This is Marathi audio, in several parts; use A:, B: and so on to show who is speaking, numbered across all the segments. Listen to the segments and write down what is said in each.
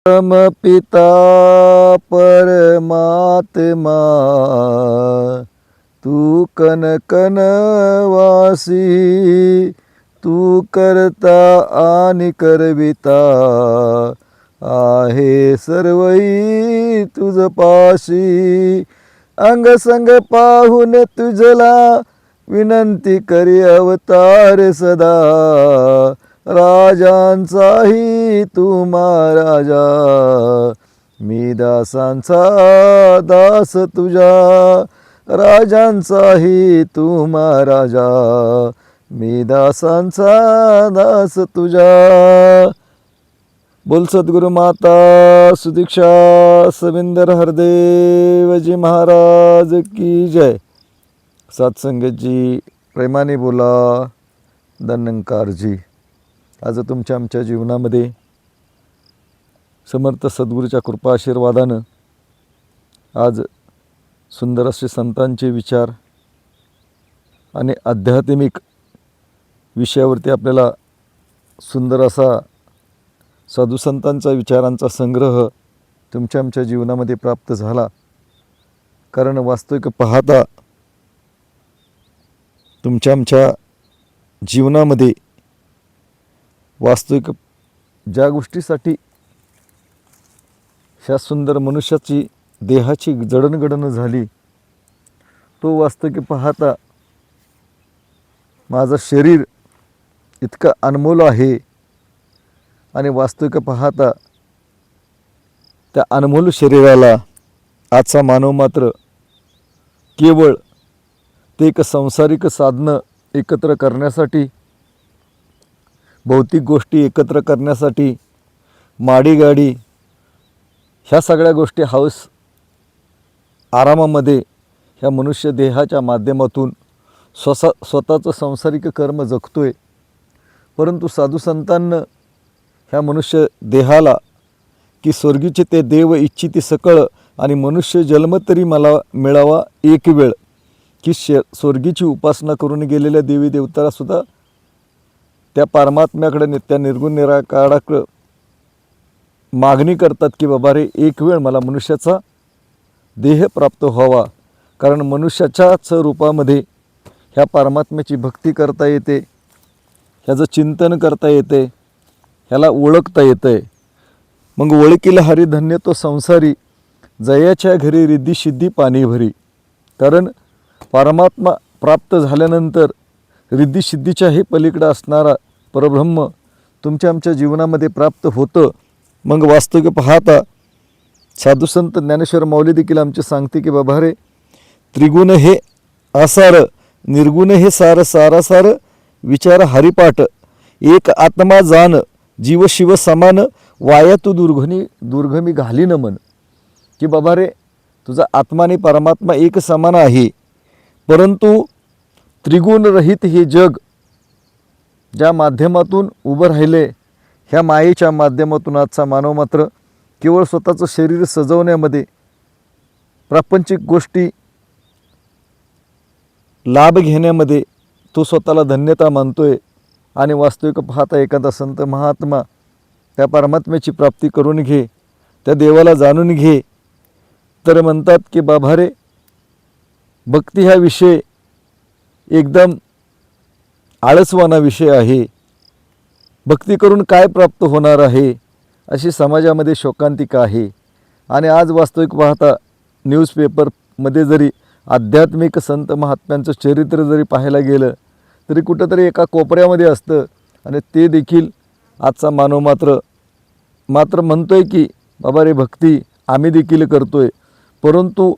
A: पिता परमात्मा तू कन कन वासी, तू करता आणि करविता आहे सर्वई तुझ पाशी. अंग संग पाहून तुझला विनंती करी अवतार सदा, राजांचाही तू महाराजा, मी दासांचा दास तुझा. राजांचाही तू महाराजा, मी दासांचा दास तुझा. बोल सद्गुरु माता सुदीक्षा सविंदर हरदेवजी महाराज की जय. सत्संगतजी प्रेमाने बोला, धन्यंकारजी. आज तुमच्या आमच्या जीवनामध्ये समर्थ सद्गुरूच्या कृपा आशीर्वादानं आज सुंदर असे संतांचे विचार आणि आध्यात्मिक विषयावरती आपल्याला सुंदर असा साधुसंतांचा विचारांचा संग्रह तुमच्या आमच्या जीवनामध्ये प्राप्त झाला. कारण वास्तविक पाहता तुमच्या आमच्या जीवनामध्ये वास्तविक ज्या गोष्टीसाठी ह्या सुंदर मनुष्याची देहाची जडणघडण झाली, तो वास्तविक पाहता माझं शरीर इतकं अनमोल आहे. आणि वास्तविक पाहता त्या अनमोल शरीराला आजचा मानव मात्र केवळ ते एक सांसारिक साधनं एकत्र करण्यासाठी, भौतिक गोष्टी एकत्र करण्यासाठी, माडी गाडी ह्या सगळ्या गोष्टी हौस आरामामध्ये ह्या मनुष्य देहाच्या माध्यमातून स्वतःचं सांसारिक कर्म जगतोय. परंतु साधुसंतांनं ह्या मनुष्य देहाला की स्वर्गीचे ते देव इच्छिती सकळ आणि मनुष्य जन्म तरी मला मिळावा एक वेळ, की स्वर्गीची उपासना करून गेलेल्या देवी देवताला सुद्धा त्या परमात्म्याकडे त्या निर्गुण निराकाराकडे मागणी करतात की बाबा रे एक वेळ मला मनुष्याचा देह प्राप्त व्हावा. कारण मनुष्याच्याच रूपामध्ये ह्या परमात्म्याची भक्ती करता येते, ह्याचं चिंतन करता येते, ह्याला ओळखता येतंय. मग ओळखीला हरी धन्य तो संसारी, जयाच्या घरी रिद्धी सिद्धी पाणी भरी. कारण परमात्मा प्राप्त झाल्यानंतर रिद्धी सिद्धीच्याही पलीकडं असणारा परब्रह्म तुमच्या आमच्या जीवनामध्ये प्राप्त होतं. मग वास्तविक पाहता साधुसंत ज्ञानेश्वर माऊली देखील आमचे सांगते की बाबा रे त्रिगुण हे आसार, निर्गुण हे सार, सारासार विचार हरिपाठ, एक आत्मा जान, जीव शिव समान, वाया तू दुर्गमी घाली न मन. की बाबा रे तुझा आत्मा आणि परमात्मा एक समान आहे, परंतु त्रिगुण रहित हे जग ज्या माध्यमातून उभं राहिले, ह्या मायेच्या माध्यमातून आजचा मानव मात्र केवळ स्वतःचं शरीर सजवण्यामध्ये, प्रापंचिक गोष्टी लाभ घेण्यामध्ये तो स्वतःला धन्यता मानतोय. आणि वास्तविक पाहता एखादा संत महात्मा त्या परमात्म्याची प्राप्ती करून घे, त्या देवाला जाणून घे, तर म्हणतात की बाबा रे भक्ती हा विषय एकदम आळसवाना विषय आहे. भक्ती करून काय प्राप्त होणार आहे, अशी समाजामध्ये शोकांतिका आहे. आणि आज वास्तविक पाहता न्यूजपेपरमध्ये जरी आध्यात्मिक संत महात्म्यांचं चरित्र जरी पाहायला गेलं तरी कुठंतरी एका कोपऱ्यामध्ये असतं. आणि ते देखील आजचा मानव मात्र म्हणतोय की बाबा रे भक्ती आम्ही देखील करतोय, परंतु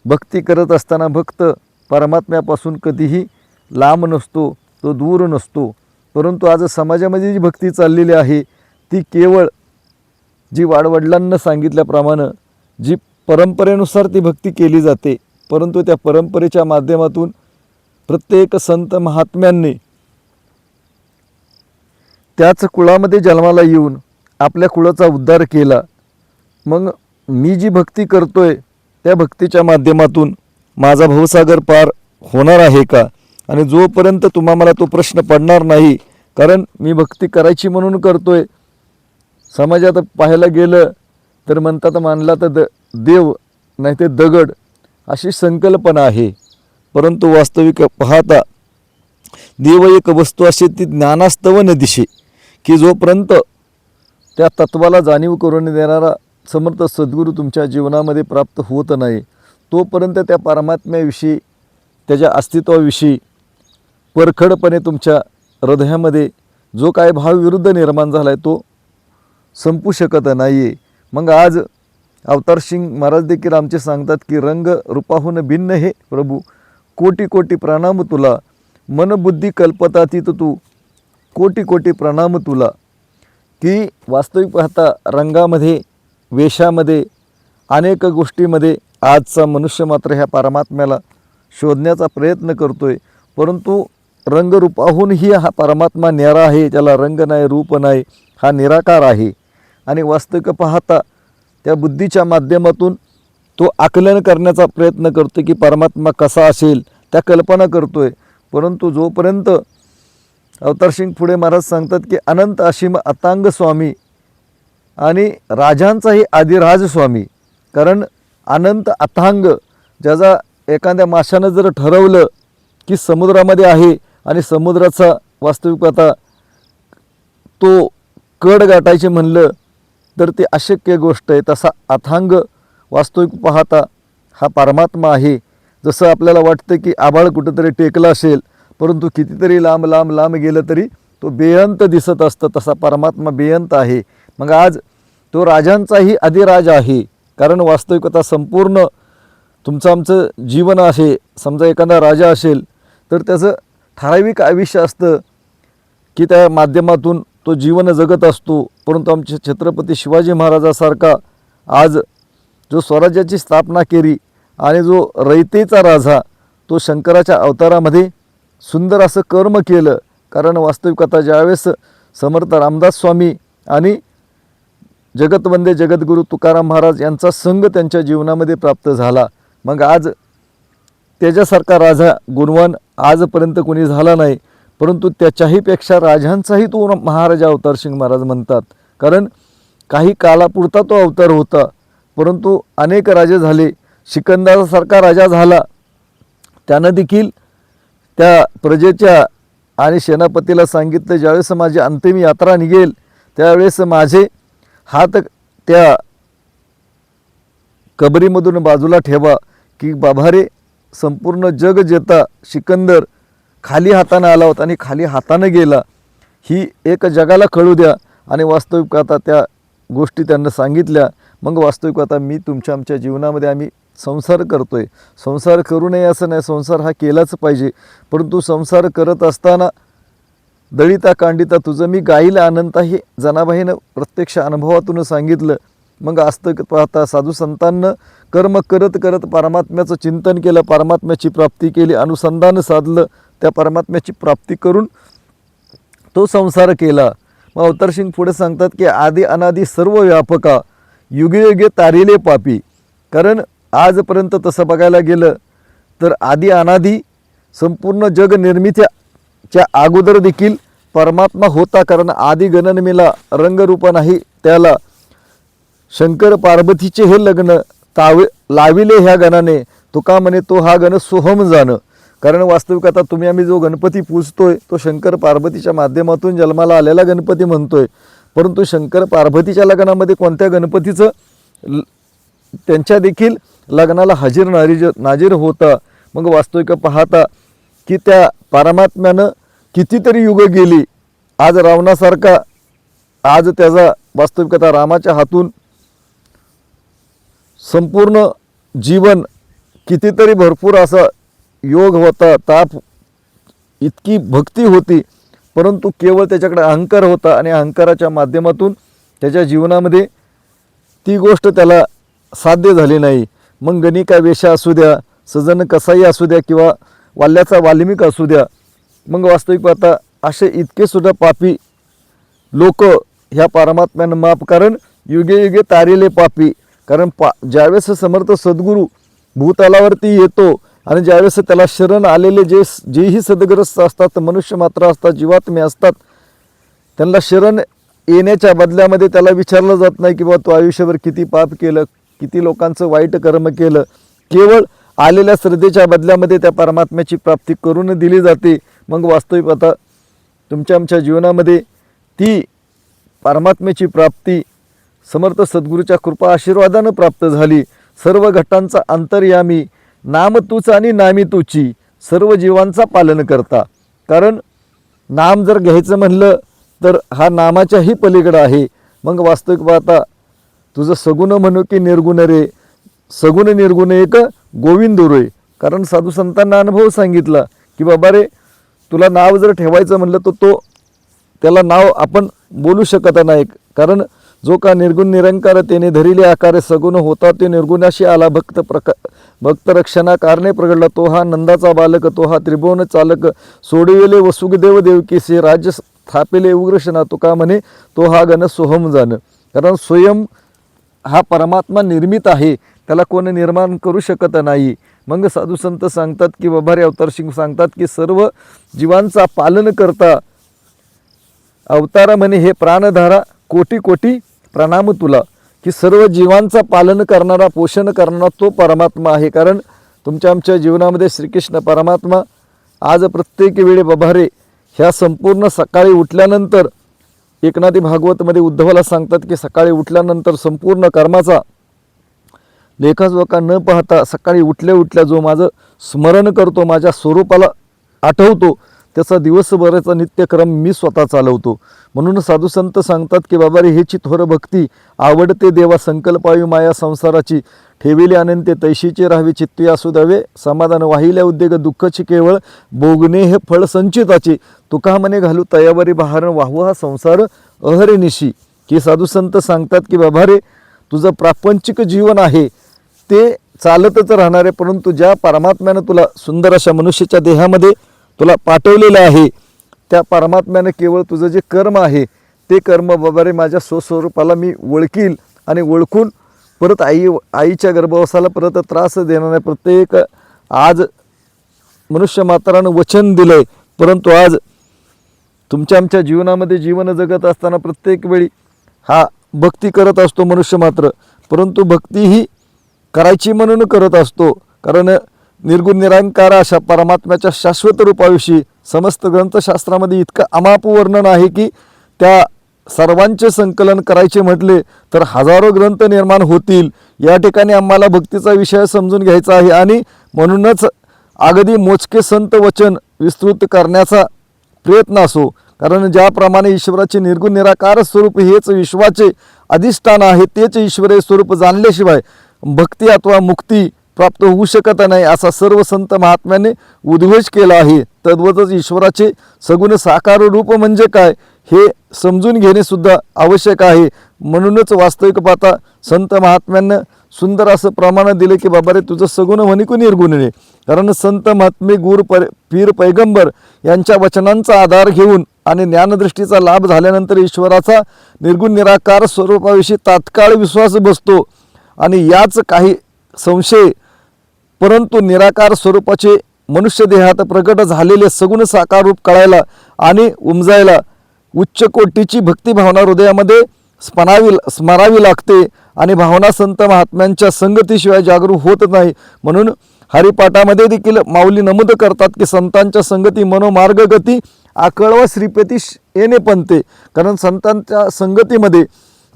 A: भक्ती करत असताना भक्त परमात्म्यापासून कधीही लांब नसतो, तो दूर नसतो. परंतु आज समाजामध्ये जी भक्ती चाललेली आहे ती केवळ जी वाडवडिलांना सांगितल्याप्रमाणे जी परंपरेनुसार ती भक्ती केली जाते, परंतु त्या परंपरेच्या माध्यमातून प्रत्येक संत महात्म्यांनी त्याच कुळामध्ये जन्माला येऊन आपल्या कुळाचा उद्धार केला. मग मी जी भक्ती करतोय त्या भक्तीच्या माध्यमातून माझा भवसागर पार होणार आहे का? आणि जोपर्यंत मला तो प्रश्न पडणार नाही, कारण मी भक्ती करायची म्हणून करतोय. समाजात पाहायला गेलं तर म्हणतात मानला तर देव नाही ते दगड अशी संकल्पना आहे. परंतु वास्तविक पाहता देव एक वस्तू अशी ती ज्ञानास्तव न दिशे, की जोपर्यंत त्या तत्वाला जाणीव करून देणारा समर्थ सद्गुरू तुमच्या जीवनामध्ये प्राप्त होत नाही, तोपर्यंत त्या परमात्म्याविषयी त्याच्या अस्तित्वाविषयी परखडपणे तुमच्या हृदयामध्ये जो काय भावविरुद्ध निर्माण झाला आहे तो संपू शकत नाही आहे. मग आज अवतार सिंग महाराज देखील आमचे सांगतात की रंग रूपाहून भिन्न हे प्रभू, कोटी कोटी प्रणाम तुला, मन बुद्धी कल्पतातीत तू, कोटी कोटी प्रणाम तुला. की वास्तविक पाहता रंगामध्ये, वेशामध्ये, अनेक गोष्टीमध्ये आजचा मनुष्य मात्र ह्या परमात्म्याला शोधण्याचा प्रयत्न करतोय, परंतु रंगरूपाहूनही हा परमात्मा न्यारा आहे, त्याला रंग नाही, रूप नाही, हा निराकार आहे. आणि वास्तविक पाहता त्या बुद्धीच्या माध्यमातून तो आकलन करण्याचा प्रयत्न करतो की परमात्मा कसा असेल, त्या कल्पना करतोय. परंतु जोपर्यंत अवतार सिंग पुढे महाराज सांगतात की अनंत असीम अतांग स्वामी आणि राजांचाही आदिराज स्वामी. कारण अनंत अथांग, ज्याचा एखाद्या माशानं जर ठरवलं की समुद्रामध्ये आहे आणि समुद्राचा वास्तविक आता तो कड गाठायचे म्हणलं तर ते अशक्य गोष्ट आहे. तसा अथांग वास्तविक पाहता हा परमात्मा आहे. जसं आपल्याला वाटतं की आभाळ कुठंतरी टेकलं असेल, परंतु कितीतरी लांब लांब लांब गेलं तरी तो बेअंत दिसत असतं, तसा परमात्मा बेअंत आहे. मग आज तो राजांचाही अधिराज आहे. कारण वास्तविकता संपूर्ण तुमचं आमचं जीवन आहे, समजा एखादा राजा असेल तर त्याचं ठराविक आयुष्य असतं की त्या माध्यमातून तो जीवन जगत असतो. परंतु आमचे छत्रपती शिवाजी महाराजासारखा आज जो स्वराज्याची स्थापना केली आणि जो रयतेचा राजा, तो शंकराच्या अवतारामध्ये सुंदर असं कर्म केलं. कारण वास्तविकता ज्यावेळेस समर्थ रामदास स्वामी आणि जगतवंदे जगद्गुरू तुकाराम महाराज यांचा संघ त्यांच्या जीवनामध्ये प्राप्त झाला, मग आज त्याच्यासारखा राजा गुणवान आजपर्यंत कोणी झाला नाही. परंतु त्याच्याही पेक्षा राजांचाही तो महाराजा अवतार सिंग महाराज म्हणतात. कारण काही कालापुरता तो अवतार होता, परंतु अनेक राजे झाले. सिकंदरासारखा राजा झाला, त्यानं देखील त्या प्रजेच्या आणि सेनापतीला सांगितलं ज्यावेळेस माझी अंतिम यात्रा निघेल त्यावेळेस माझे हात त्या कबरीमधून बाजूला ठेवा, की बाबा रे संपूर्ण जग जेता सिकंदर खाली हाताने आला होता आणि खाली हाताने गेला, ही एक जगाला कळू द्या. आणि वास्तविक आता त्या गोष्टी त्यांना सांगितल्या. मग वास्तविक आता मी तुमच्या आमच्या जीवनामध्ये आम्ही संसार करतोय, संसार करू नये असं नाही, संसार हा केलाच पाहिजे. परंतु संसार करत असताना दळिता कांडिता तुझं मी गाईल अनंत हे जनाबाईनं प्रत्यक्ष अनुभवातून सांगितलं. मग आस्तक पाहता साधू संतांनं कर्म करत करत परमात्म्याचं चिंतन केलं, परमात्म्याची प्राप्ती केली, अनुसंधान साधलं, त्या परमात्म्याची प्राप्ती करून तो संसार केला. मग अवतार सिंग पुढे सांगतात की आदि अनादि सर्व व्यापका, युगे युगे तारिले पापी. कारण आजपर्यंत तसं बघायला गेलं तर आदि अनादि संपूर्ण जग निर्मितीच्या अगोदर देखील परमात्मा होता. कारण आदि गणन मिला रंगरूप नाही त्याला, शंकर पार्वतीचे हे लग्न लाविले ह्या गणाने, तुका म्हणे तो हा गण सोहम जाणं. कारण वास्तविक आता तुम्ही आम्ही जो गणपती पूजतोय तो शंकर पार्वतीच्या माध्यमातून जन्माला आलेला गणपती म्हणतोय, परंतु शंकर पार्वतीच्या लग्नामध्ये कोणत्या गणपतीचं त्यांच्या देखील लग्नाला हजीर नाजीर होता. मग वास्तविक पाहता की त्या परमात्म्यानं कितीतरी युग गेली. आज रावणासारखा आज त्याचा वास्तविकता रामाच्या हातून संपूर्ण जीवन कितीतरी भरपूर असा योग होता, ताप, इतकी भक्ती होती, परंतु केवळ त्याच्याकडे अहंकार होता आणि अहंकाराच्या माध्यमातून त्याच्या जीवनामध्ये ती गोष्ट त्याला साध्य झाली नाही. मग गणिका वेशा असू द्या, सजन कसाई असू द्या किंवा वाल्याचा वाल्मिक असू द्या, मग वास्तविक आता असे इतके सुद्धा पापी लोक ह्या परमात्म्यानं माफ. कारण युगे युगे तारिले पापी. कारण ज्यावेळेस समर्थ सद्गुरू भूतलावरती येतो आणि ज्यावेळेस त्याला शरण आलेले जेही सद्ग्रस्त असतात, मनुष्य मात्र असतात, जीवात्मे असतात, त्यांना शरण येण्याच्या बदल्यामध्ये त्याला विचारलं जात नाही की बाबा तू आयुष्यभर किती पाप केलं, किती लोकांचं वाईट कर्म केलं. केवळ आलेल्या श्रद्धेच्या बदल्यामध्ये त्या परमात्म्याची प्राप्ती करून दिली जाते. मग वास्तविक आता तुमच्या आमच्या जीवनामध्ये ती परमात्म्याची प्राप्ती समर्थ सद्गुरूच्या कृपा आशीर्वादानं प्राप्त झाली. सर्व घटांचा अंतर्यामी, नाम तूच आणि नामी तुची, सर्व जीवांचा पालन करता. कारण नाम जर घ्यायचं म्हणलं तर हा नामाच्याही पलीकडं आहे. मग वास्तविक पाहता तुझं सगुण म्हणू की निर्गुण रे, सगुण निर्गुण एक गोविंद रे. कारण साधू संतांना अनुभव सांगितला की बाबा रे, तुला नाव जर ठेवायचं म्हणलं तर तो त्याला नाव आपण बोलू शकत नाही. कारण जो का निर्गुण निरंकार तेने धरिले आकारे, सगुण होता ते निर्गुणाशी आला. भक्त रक्षणा कारणे प्रगडला, तो हा नंदाचा बालक, तो हा त्रिभुवन चालक. सोडविले वसुदेव देवकीसे, राज्य स्थापिले उग्रशना, तुका म्हणे तो हा गण सोहम जाण. कारण स्वयं हा परमात्मा निर्मित आहे, त्याला कोण निर्माण करू शकत नाही. मग साधू संत सांगतात की बाबा रे, अवतार सिंग सांगतात की सर्व जीवांचा पालन करता अवतार म्हणे हे प्राणधारा, कोटी कोटी प्रणाम तुला. की सर्व जीवांचा पालन करणारा, पोषण करणारा तो परमात्मा आहे. कारण तुमच्या आमच्या जीवनामध्ये श्रीकृष्ण परमात्मा आज प्रत्येक वेळी बाबा रे, ह्या संपूर्ण सकाळी उठल्यानंतर एकनाथी भागवतमध्ये उद्धवाला सांगतात की सकाळी उठल्यानंतर संपूर्ण कर्माचा लेखाजोखा न पाहता सकाळी उठल्या उठल्या जो माझं स्मरण करतो, माझ्या स्वरूपाला आठवतो, त्याचा दिवसभराचा नित्यक्रम मी स्वतः चालवतो. म्हणून साधू संत सांगतात की बाबा रे, हेची थोर भक्ती आवडते देवा, संकल्पावी माया संसाराची, ठेविले अनंते तैशीचे राहावे, चित्ती असू द्यावे समाधान, वाहिल्या उद्योग दुःखची केवळ भोगणे हे फळ संचिताचे, तुका म्हणे घालू तयावरी बहारण, वाहू हा संसार अहरेनिशी. की साधू संत सांगतात की बाबा रे, तुझं प्रापंचिक जीवन आहे ते चालतच राहणार आहे, परंतु ज्या परमात्म्यानं तुला सुंदर अशा मनुष्याच्या देहामध्ये तुला पाठवलेलं आहे, त्या परमात्म्यानं केवळ तुझं जे कर्म आहे ते कर्म बाबा रे माझ्या स्वस्वरूपाला मी ओळखील आणि ओळखून परत आईच्या गर्भवासाला परत त्रास देणार नाही. प्रत्येक आज मनुष्य मात्रानं वचन दिलंय, परंतु आज तुमच्या आमच्या जीवनामध्ये जीवन जगत असताना प्रत्येक वेळी हा भक्ती करत असतो मनुष्य मात्र, परंतु भक्ती ही करायची म्हणून करत असतो. कारण निर्गुण निरंकार अशा परमात्म्याच्या शाश्वत रूपाविषयी समस्त ग्रंथशास्त्रामध्ये इतकं अमाप वर्णन आहे की त्या सर्वांचे संकलन करायचे म्हटले तर हजारो ग्रंथ निर्माण होतील. या ठिकाणी आम्हाला भक्तीचा विषय समजून घ्यायचा आहे आणि म्हणूनच अगदी मोजके संत वचन विस्तृत करण्याचा प्रयत्न असो. कारण ज्याप्रमाणे ईश्वराचे निर्गुण निराकार स्वरूप हेच विश्वाचे अधिष्ठान आहे, तेच ईश्वरीय स्वरूप जाणल्याशिवाय भक्ती अथवा मुक्ती प्राप्त होऊ शकत नाही, असा सर्व संत महात्म्याने उद्घोष केला आहे. तद्वतच ईश्वराचे सगुण साकार रूप म्हणजे काय हे समजून घेणे सुद्धा आवश्यक आहे. म्हणूनच वास्तविक पाहता संत महात्म्यांना सुंदर असं प्रमाण दिले की बाबा रे, तुझं सगुण म्हणे को निर्गुण ने. कारण संत महात्मे गुर पीर पैगंबर यांच्या वचनांचा आधार घेऊन आणि ज्ञानदृष्टीचा लाभ झाल्यानंतर ईश्वराचा निर्गुण निराकार स्वरूपाविषयी तात्काळ विश्वास बसतो आणि याच काही संशय, परंतु निराकार स्वरूपाचे मनुष्य देहात प्रकट झालेले सगुण साकार रूप कळायला आणि उमजायला उच्च कोटीची भक्तिभावना हृदयामध्ये स्मरावी लागते आणि भावना संत महात्म्यांच्या संगतीशिवाय जागरूक होत नाही. म्हणून हरिपाठामध्ये देखील माऊली नमूद करतात की संतांच्या संगती मनोमार्ग गती आकळवा श्रीपती येणे पंते. कारण संतांच्या संगतीमध्ये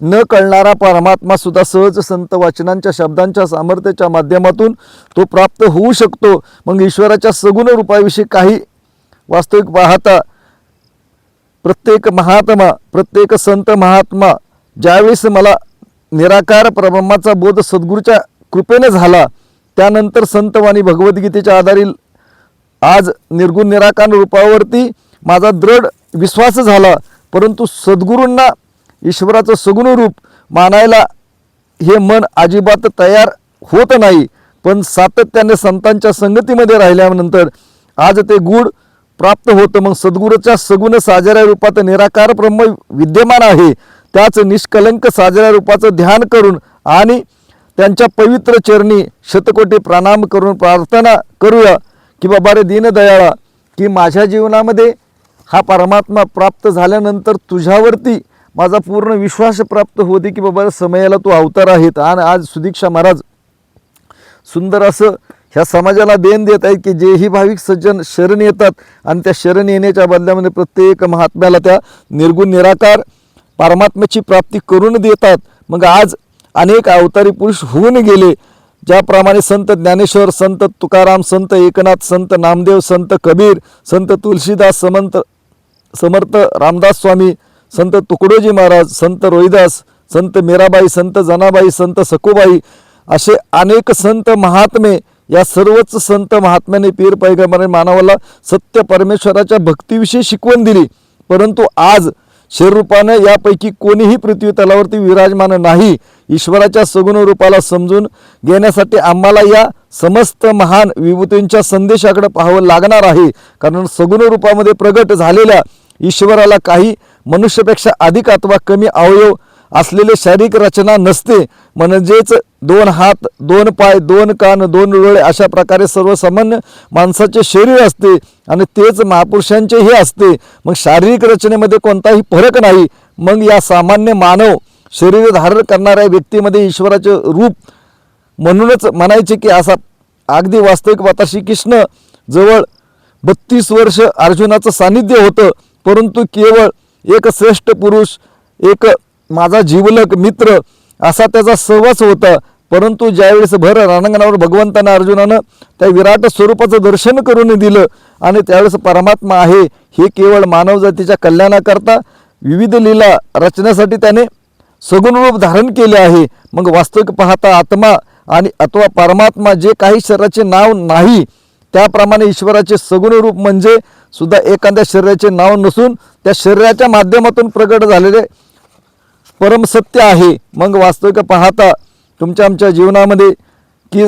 A: न कळणारा परमात्मा सुद्धा सहज संत वाचनांच्या शब्दांच्या सामर्थ्याच्या माध्यमातून तो प्राप्त होऊ शकतो. मग ईश्वराच्या सगुण रूपाविषयी काही वास्तविक पाहता प्रत्येक महात्मा, प्रत्येक संत महात्मा ज्यावेळेस मला निराकार परब्रह्माचा बोध सद्गुरूच्या कृपेने झाला, त्यानंतर संतवाणी भगवद्गीतेच्या आधारे आज निर्गुण निराकार रूपावरती माझा दृढ विश्वास झाला. परंतु सद्गुरूंना ईश्वराचं सगुण रूप मानायला हे मन अजिबात तयार होत नाही. पण सातत्याने संतांच्या संगतीमध्ये राहिल्यानंतर आज ते गुण प्राप्त होतं. मग सद्गुरूच्या सगुण साजऱ्या रूपात निराकार ब्रह्म विद्यमान आहे, त्याच निष्कलंक साजऱ्या रूपाचं ध्यान करून आणि त्यांच्या पवित्र चरणी शतकोटी प्रणाम करून प्रार्थना करूया की बाबा रे दीनदयाळा, की माझ्या जीवनामध्ये हा परमात्मा प्राप्त झाल्यानंतर तुझ्यावरती माझा पूर्ण विश्वास प्राप्त होते की बाबा समयाला तू अवतार आहेत. आणि आज सुदीक्षा महाराज सुंदर असं ह्या समाजाला देण देत आहेत की जेही भाविक सज्जन शरण येतात आणि त्या शरण येण्याच्या बदल्यामध्ये प्रत्येक महात्म्याला त्या निर्गुण निराकार परमात्म्याची प्राप्ती करून देतात. मग आज अनेक अवतारी पुरुष होऊन गेले, ज्याप्रमाणे संत ज्ञानेश्वर, संत तुकाराम, संत एकनाथ, संत नामदेव, संत कबीर, संत तुलसीदास, समर्थ रामदास स्वामी, संत तुकडोजी महाराज, संत रोहिदास, संत मीराबाई, संत जनाबाई, संत सखुबाई, असे अनेक संत महात्मे, या सर्वच संत महात्म्याने पीर पैगंबराने मानवाला सत्य परमेश्वराच्या भक्तीविषयी शिकवण दिली. परंतु आज शरीरूपाने यापैकी कोणीही पृथ्वी तलावरती विराजमान नाही. ईश्वराच्या सगुण रूपाला समजून घेण्यासाठी आम्हाला या समस्त महान विभूतींच्या संदेशाकडे पाहावं लागणार आहे. कारण सगुण रूपामध्ये प्रगट झालेल्या ईश्वराला काही मनुष्यापेक्षा अधिक अथवा कमी अवयव असलेले शारीरिक रचना नसते. म्हणजेच 2 हात, 2 पाय, 2 कान, 2 डोळे अशा प्रकारे सर्वसामान्य माणसाचे शरीर असते आणि तेच महापुरुषांचेही असते. मग शारीरिक रचनेमध्ये कोणताही फरक नाही. मग या सामान्य मानव शरीर धारण करणाऱ्या व्यक्तीमध्ये ईश्वराचे रूप म्हणूनच म्हणायचे की असा अगदी वास्तविक आता श्रीकृष्ण जवळ 32 वर्ष अर्जुनाचं सानिध्य होतं. परंतु केवळ एक श्रेष्ठ पुरुष, एक माझा जीवलक मित्र असा त्याचा सहवास होता. परंतु ज्यावेळेस भर रणांगणावर भगवंतानं अर्जुनानं त्या विराट स्वरूपाचं दर्शन करून दिलं आणि त्यावेळेस परमात्मा आहे हे केवळ मानवजातीच्या कल्याणाकरता विविध लीला रचण्यासाठी त्याने सगुण रूप धारण केले आहे. मग वास्तविक पाहता आत्मा आणि अथवा परमात्मा जे काही शरीराचे नाव नाही, त्याप्रमाणे ईश्वराचे सगुण रूप म्हणजे सुद्धा एखाद्या शरीराचे नाव नसून त्या शरीराच्या माध्यमातून प्रगट झालेले परमसत्य आहे. मग वास्तविक पाहता तुमच्या आमच्या जीवनामध्ये की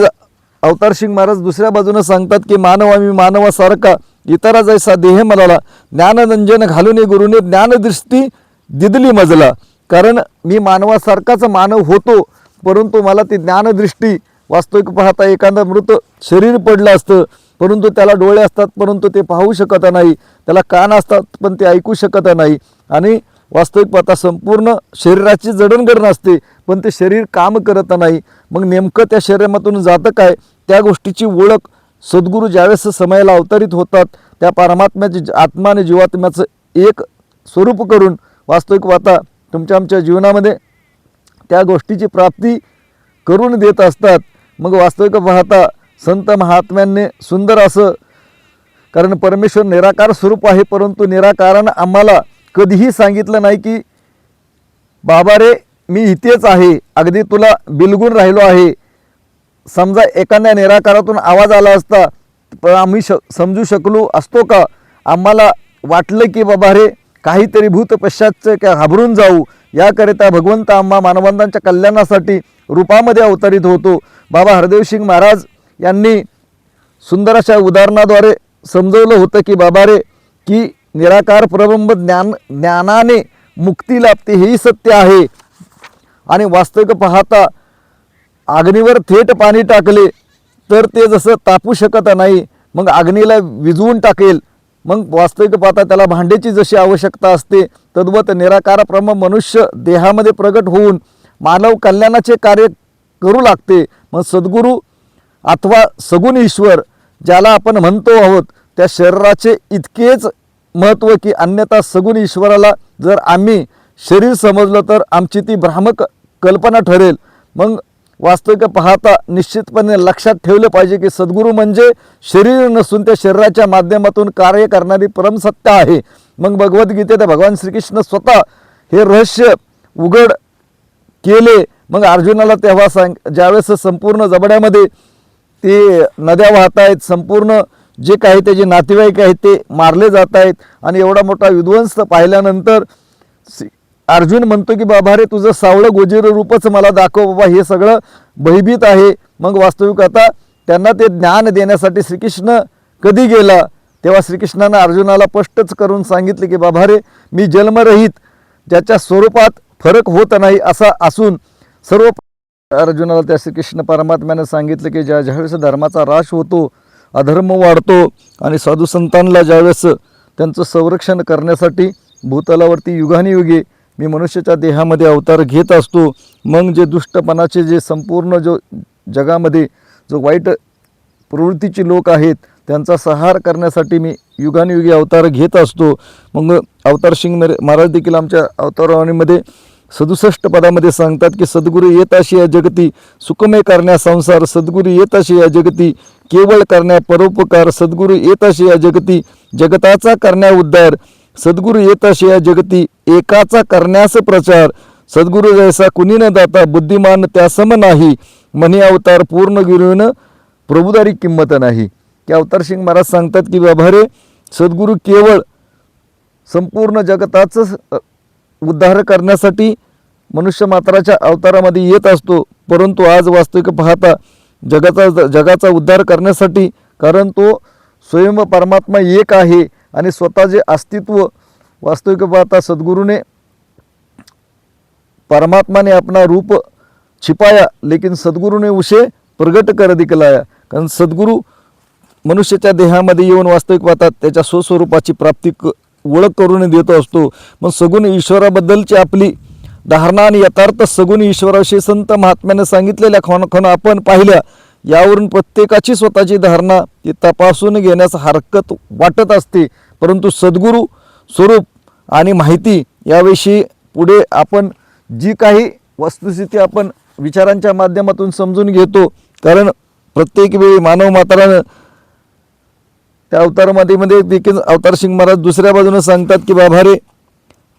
A: अवतार सिंग महाराज दुसऱ्या बाजूने सांगतात की मानवा मी मानवासारखा इतरा जैसा देह मलाला, ज्ञानरंजन घालून गुरुने ज्ञानदृष्टी दिदली मजला. कारण मी मानवासारखाच मानव होतो, परंतु मला ती ज्ञानदृष्टी वास्तविक पाहता एखादा मृत शरीर पडलं असतं, परंतु त्याला डोळे असतात परंतु ते पाहू शकत नाही, त्याला कान असतात पण ते ऐकू शकत नाही, आणि वास्तविक पाहता संपूर्ण शरीराची जडणघडण असते पण ते शरीर काम करत नाही. मग नेमकं त्या शरीरामधून जातं काय, त्या गोष्टीची ओळख सद्गुरू ज्यावेळेस समयाला अवतरित होतात त्या परमात्म्याची आत्मा आणि जीवात्म्याचं एक स्वरूप करून वास्तविक पाहता तुमच्या आमच्या जीवनामध्ये त्या गोष्टीची प्राप्ती करून देत असतात. मग वास्तविक पाहता संत महात्म्यांनी सुंदर असं, कारण परमेश्वर निराकार स्वरूप आहे परंतु निराकारानं आम्हाला कधीही सांगितलं नाही की बाबा रे मी इथेच आहे, अगदी तुला बिलगून राहिलो आहे. समजा एखाद्या निराकारातून आवाज आला असता पण आम्ही समजू शकलो असतो का? आम्हाला वाटलं की बाबा रे काहीतरी भूत पश्चातचं काय घाबरून जाऊ, याकरिता भगवंत आम्हा मानवंतांच्या कल्याणासाठी रूपामध्ये अवतरित होतो. बाबा हरदेवसिंग महाराज यांनी सुंदर अशा उदाहरणाद्वारे समजवलं होतं की बाबा रे की निराकार परब्रह्म ज्ञानाने मुक्ती लाभते हेही सत्य आहे. आणि वास्तविक पाहता अग्नीवर थेट पाणी टाकले तर ते जसं तापू शकत नाही, मग अग्नीला विझवून टाकेल. मग वास्तविक पाहता त्याला भांड्याची जशी आवश्यकता असते तद्वत निराकार ब्रह्म मनुष्य देहामध्ये प्रगट होऊन मानव कल्याणाचे कार्य करू लागते. मग सद्गुरू अथवा सगुण ईश्वर ज्याला आपण म्हणतो आहोत त्या शरीराचे इतकेच महत्त्व की अन्यथा सगुण ईश्वराला जर आम्ही शरीर समजलं तर आमची ती भ्रामक कल्पना ठरेल. मग वास्तविक पाहता निश्चितपणे लक्षात ठेवले पाहिजे की सद्गुरू म्हणजे शरीर नसून त्या शरीराच्या माध्यमातून कार्य करणारी परमसत्य आहे. मग भगवद्गीतेत भगवान श्रीकृष्ण स्वतः हे रहस्य उघड केले. मग अर्जुनाला तेव्हा ज्यावेळेस संपूर्ण जबड्यामध्ये ते नद्या वाहत आहेत, संपूर्ण जे काही त्याचे नातेवाईक आहेत ते मारले जात आहेत आणि एवढा मोठा विध्वंस पाहिल्यानंतर अर्जुन म्हणतो की बाबा रे तुझं सावळं गोजीर रूपच मला दाखव बाबा, हे सगळं भयभीत आहे. मग वास्तविक आता त्यांना ते ज्ञान देण्यासाठी श्रीकृष्ण कधी गेला तेव्हा श्रीकृष्णानं अर्जुनाला स्पष्टच करून सांगितले की बाबा रे मी जन्मरहित, ज्याच्या स्वरूपात फरक होत नाही असा असून सर्व अर्जुनाला त्या श्रीकृष्ण परमात्म्याने सांगितलं की ज्यावेळेस धर्माचा ह्रास होतो, अधर्म वाढतो आणि साधू संतांना ज्यावेळेस त्यांचं संरक्षण करण्यासाठी भूतलावरती युगानुयुगे मी मनुष्याच्या देहामध्ये अवतार घेत असतो, मग जे दुष्टपणाचे जे संपूर्ण जो जगामध्ये जो वाईट प्रवृत्तीचे लोक आहेत त्यांचा संहार करण्यासाठी मी युगानुयुगी अवतार घेत असतो. मग अवतार सिंग महाराज देखील आमच्या अवतारवाणीमध्ये 67 पदामध्ये सांगतात की सद्गुरू येत अशी या जगती सुखमय करण्या संसार, सद्गुरू येत अशी या जगती केवळ करण्या परोपकार, सद्गुरू येत अशी या जगती जगताचा करण्या उद्धार, सद्गुरू येत अशी या जगती एकाचा करण्यास प्रचार, सद्गुरू जैसा कुणी न दाता बुद्धिमान त्यासम नाही, म्हणे अवतार पूर्ण गिरविन प्रभुदारी किंमत नाही. की अवतार सिंग महाराज सांगतात की बाबा रे, सद्गुरू केवळ संपूर्ण जगताचं उद्धार करण्यासाठी मनुष्य मात्राच्या अवतारामध्ये येत असतो, परंतु आज वास्तविक पाहता जगाचा उद्धार करण्यासाठी, कारण तो स्वयं परमात्मा एक आहे आणि स्वतःचे अस्तित्व वास्तविक पाहता सद्गुरूने परमात्मा ने अपना रूप छिपाया लेकिन सद्गुरु ने उसे प्रगट कर दिखलाया. कारण सद्गुरू मनुष्याच्या देहामध्ये येऊन वास्तविक पाहतात त्याच्या स्वस्वरूपाची प्राप्ती ओळख करून देत असतो. मग सगुण ईश्वराबद्दलची आपली धारणा आणि यथार्थ सगुण ईश्वराविषयी संत महात्म्याने सांगितलेल्या खोन आपण पाहिल्या, यावरून प्रत्येकाची स्वतःची धारणा ती तपासून घेण्यास हरकत वाटत असते. परंतु सद्गुरू स्वरूप आणि माहिती याविषयी पुढे आपण जी काही वस्तुस्थिती आपण विचारांच्या माध्यमातून समजून घेतो, कारण प्रत्येक वेळी मानव मात्रानं त्या अवतारमध्ये देखील अवतार सिंग महाराज दुसऱ्या बाजूने सांगतात की बाबा रे,